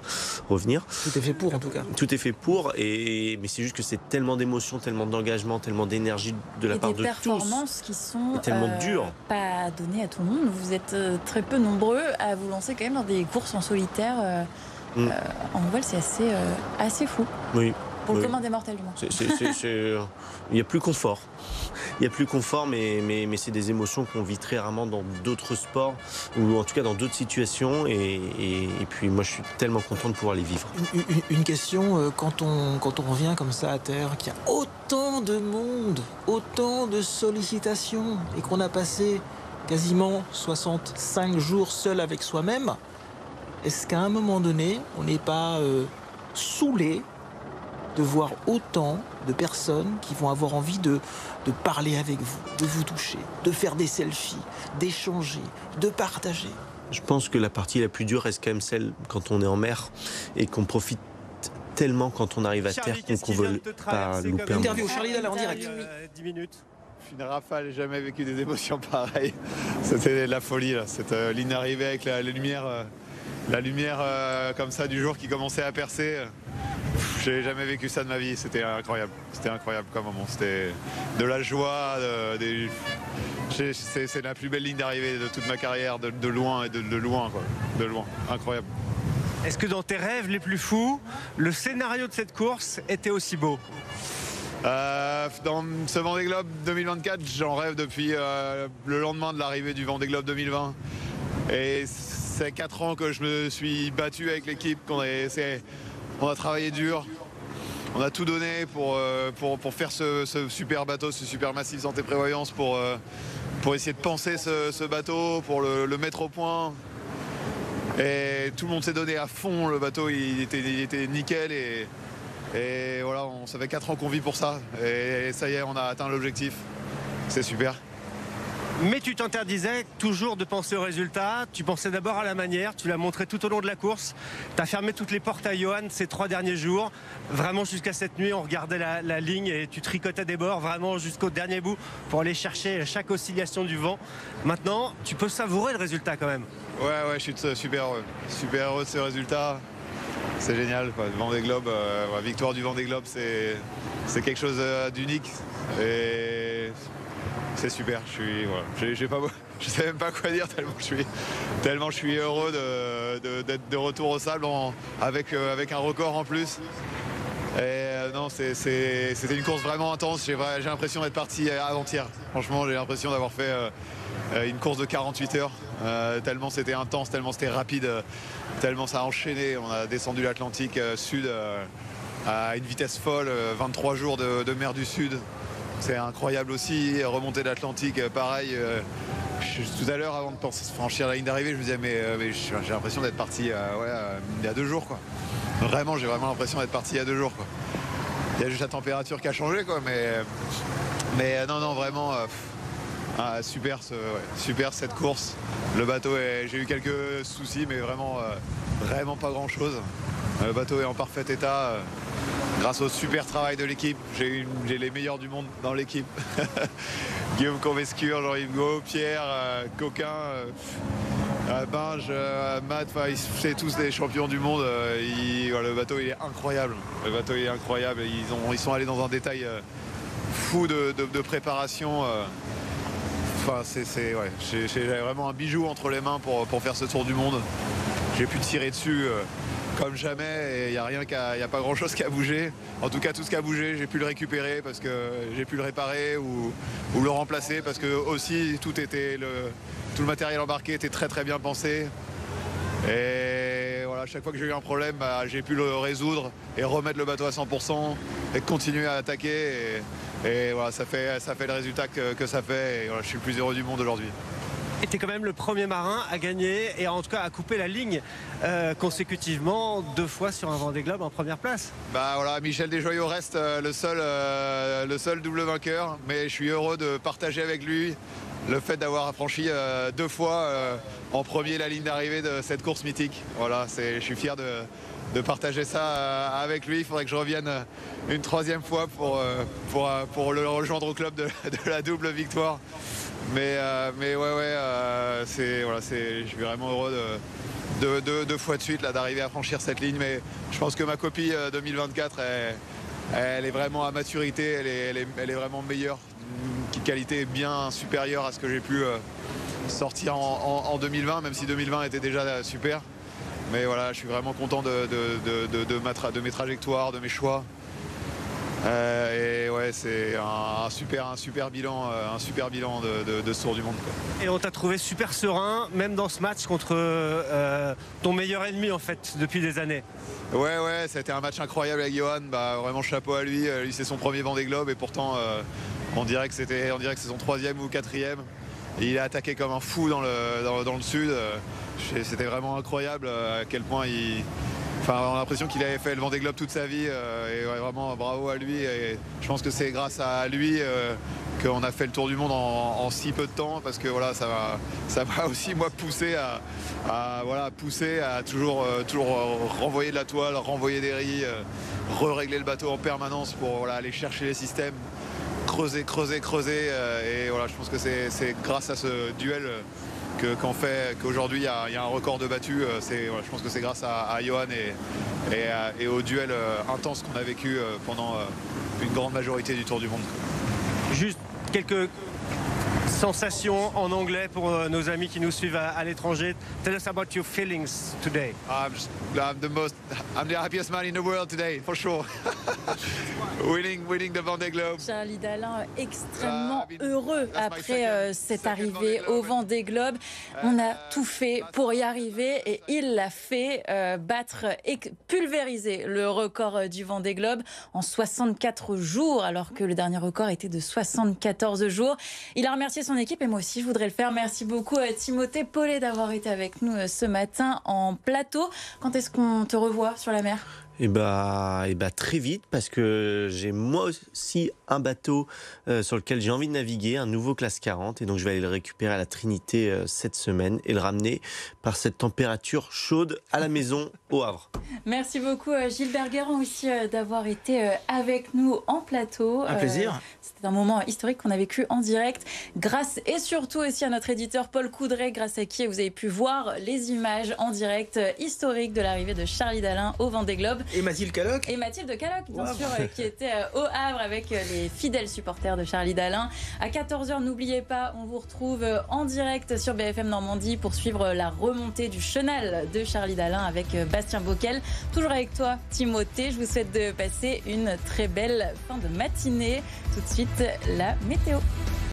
S2: revenir.
S3: Tout est fait pour, en tout cas.
S2: Tout est fait pour, mais c'est juste que c'est tellement d'émotions, tellement d'engagement, tellement d'énergie de la part de tous.
S1: Des performances qui sont
S2: tellement dures.
S1: Pas données à tout le monde. Vous êtes très peu nombreux à vous lancer quand même dans des courses en solitaire. En voile, c'est assez fou.
S2: Oui.
S1: Pour le commun des mortels du moins.
S2: Il n'y a plus confort. Il n'y a plus confort, mais c'est des émotions qu'on vit très rarement dans d'autres sports, ou en tout cas dans d'autres situations. Et puis moi, je suis tellement content de pouvoir les vivre.
S3: Une question, quand on revient comme ça à terre, qu'il y a autant de monde, autant de sollicitations, et qu'on a passé quasiment 65 jours seul avec soi-même, est-ce qu'à un moment donné, on n'est pas saoulé de voir autant de personnes qui vont avoir envie de parler avec vous, de vous toucher, de faire des selfies, d'échanger, de partager?
S2: Je pense que la partie la plus dure reste quand même celle quand on est en mer et qu'on profite tellement quand on arrive à terre qu'on ne veut pas louper un
S3: Interview, Charlie Dalin en direct.
S9: 10 minutes. Je suis une rafale, j'ai jamais vécu des émotions pareilles. C'était de la folie, là. Cette ligne d'arrivée avec la lumière comme ça du jour qui commençait à percer. J'ai jamais vécu ça de ma vie, c'était incroyable comme moment, c'était de la joie, c'est la plus belle ligne d'arrivée de toute ma carrière, de loin, incroyable.
S10: Est-ce que dans tes rêves les plus fous, le scénario de cette course était aussi beau ?
S9: Dans ce Vendée Globe 2024, j'en rêve depuis le lendemain de l'arrivée du Vendée Globe 2020. Et c'est 4 ans que je me suis battu avec l'équipe, on a travaillé dur, on a tout donné pour faire ce super bateau, ce super Massif Santé Prévoyance, pour essayer de penser ce bateau, pour le mettre au point. Et tout le monde s'est donné à fond, le bateau il était nickel et voilà, ça fait 4 ans qu'on vit pour ça. Et ça y est, on a atteint l'objectif, c'est super.
S10: Mais tu t'interdisais toujours de penser au résultat, tu pensais d'abord à la manière, tu l'as montré tout au long de la course, tu as fermé toutes les portes à Johan ces 3 derniers jours, vraiment jusqu'à cette nuit on regardait la ligne et tu tricotais des bords vraiment jusqu'au dernier bout pour aller chercher chaque oscillation du vent. Maintenant tu peux savourer le résultat quand même.
S9: Ouais, je suis super heureux de ce résultat, c'est génial, quoi. Le Vendée Globe, la victoire du Vendée Globe c'est quelque chose d'unique et c'est super, je sais même pas quoi dire tellement je suis heureux d'être de retour au sable avec un record en plus. Et non, c'était une course vraiment intense, j'ai l'impression d'être parti avant-hier. Franchement, j'ai l'impression d'avoir fait une course de 48 heures, tellement c'était intense, tellement c'était rapide, tellement ça a enchaîné. On a descendu l'Atlantique Sud à une vitesse folle, 23 jours de mer du Sud. C'est incroyable aussi, remonter de l'Atlantique, pareil. Tout à l'heure, avant de franchir la ligne d'arrivée, je me disais, mais j'ai l'impression d'être parti il y a 2 jours, quoi. Vraiment, j'ai vraiment l'impression d'être parti il y a 2 jours, quoi. Il y a juste la température qui a changé, quoi, mais non, vraiment, super cette course. Le bateau, j'ai eu quelques soucis, mais vraiment pas grand-chose. Le bateau est en parfait état. Grâce au super travail de l'équipe, j'ai les meilleurs du monde dans l'équipe. Guillaume Convescure, Jean-Yves Gault, Pierre, Coquin, Binge, Matt, c'est tous des champions du monde. Le bateau il est incroyable. Ils sont allés dans un détail fou de préparation. J'ai vraiment un bijou entre les mains pour faire ce tour du monde. J'ai pu tirer dessus comme jamais, et il n'y a pas grand chose qui a bougé. En tout cas, tout ce qui a bougé, j'ai pu le récupérer parce que j'ai pu le réparer ou le remplacer parce que aussi tout le matériel embarqué était très bien pensé. Et voilà, chaque fois que j'ai eu un problème, j'ai pu le résoudre et remettre le bateau à 100% et continuer à attaquer. Et voilà, ça fait le résultat que ça fait. Et voilà, je suis le plus heureux du monde aujourd'hui.
S10: Et tu es quand même le premier marin à gagner et en tout cas à couper la ligne consécutivement 2 fois sur un Vendée Globe en première place.
S9: Voilà, Michel Desjoyaux reste le seul double vainqueur, mais je suis heureux de partager avec lui le fait d'avoir franchi 2 fois en premier la ligne d'arrivée de cette course mythique. Voilà, je suis fier de partager ça avec lui. Il faudrait que je revienne une 3e fois pour le rejoindre au club de la double victoire. Mais je suis vraiment heureux de 2 fois de suite d'arriver à franchir cette ligne. Mais je pense que ma copie 2024, elle est vraiment à maturité, elle est vraiment meilleure, une qualité bien supérieure à ce que j'ai pu sortir en 2020, même si 2020 était déjà super. Mais voilà, je suis vraiment content de mes trajectoires, de mes choix. Et ouais, c'est un super bilan de ce tour du monde, quoi.
S10: Et on t'a trouvé super serein, même dans ce match contre ton meilleur ennemi en fait depuis des années.
S9: Ouais, c'était un match incroyable avec Johan. Vraiment chapeau à lui. Lui c'est son premier Vendée Globe et pourtant on dirait que c'est son 3e ou 4e. Et il a attaqué comme un fou dans le sud. C'était vraiment incroyable à quel point on a l'impression qu'il avait fait le Vendée Globe toute sa vie et vraiment bravo à lui. Et je pense que c'est grâce à lui qu'on a fait le tour du monde en si peu de temps, parce que voilà, ça m'a aussi moi poussé à toujours renvoyer de la toile, renvoyer des riz, régler le bateau en permanence pour aller chercher les systèmes, creuser. Et voilà, je pense que c'est grâce à ce duel qu'aujourd'hui il y a un record de battu. Je pense que c'est grâce à Johan et au duel intense qu'on a vécu pendant une grande majorité du Tour du Monde.
S10: Juste quelques sensations en anglais pour nos amis qui nous suivent à l'étranger. Tell us about your feelings today.
S9: I'm the happiest man in the world today, for sure. winning the Vendée Globe.
S1: Charlie Dalin extrêmement heureux après cette arrivée au Vendée Globe. On a tout fait pour y arriver et il l'a fait, battre et pulvériser le record du Vendée Globe en 64 jours, alors que le dernier record était de 74 jours. Il a remercié son équipe et moi aussi je voudrais le faire. Merci beaucoup à Timothée Paulet d'avoir été avec nous ce matin en plateau. Quand est-ce qu'on te revoit sur la mer ?
S2: Très vite, parce que j'ai moi aussi un bateau sur lequel j'ai envie de naviguer, un nouveau classe 40, et donc je vais aller le récupérer à la Trinité cette semaine et le ramener par cette température chaude à la maison au Havre.
S1: Merci beaucoup Gilbert Guérand aussi d'avoir été avec nous en plateau.
S3: Un plaisir.
S1: C'était un moment historique qu'on a vécu en direct, grâce et surtout aussi à notre éditeur Paul Coudray, grâce à qui vous avez pu voir les images en direct historiques de l'arrivée de Charlie Dalin au Vendée Globe.
S3: Et Mathilde Caloc.
S1: Et Mathilde Caloc, bien sûr, qui était au Havre avec les fidèles supporters de Charlie Dalin. À 14h, n'oubliez pas, on vous retrouve en direct sur BFM Normandie pour suivre la remontée du chenal de Charlie Dalin avec Bastien Bockel. Toujours avec toi, Timothée. Je vous souhaite de passer une très belle fin de matinée. Tout de suite, la météo.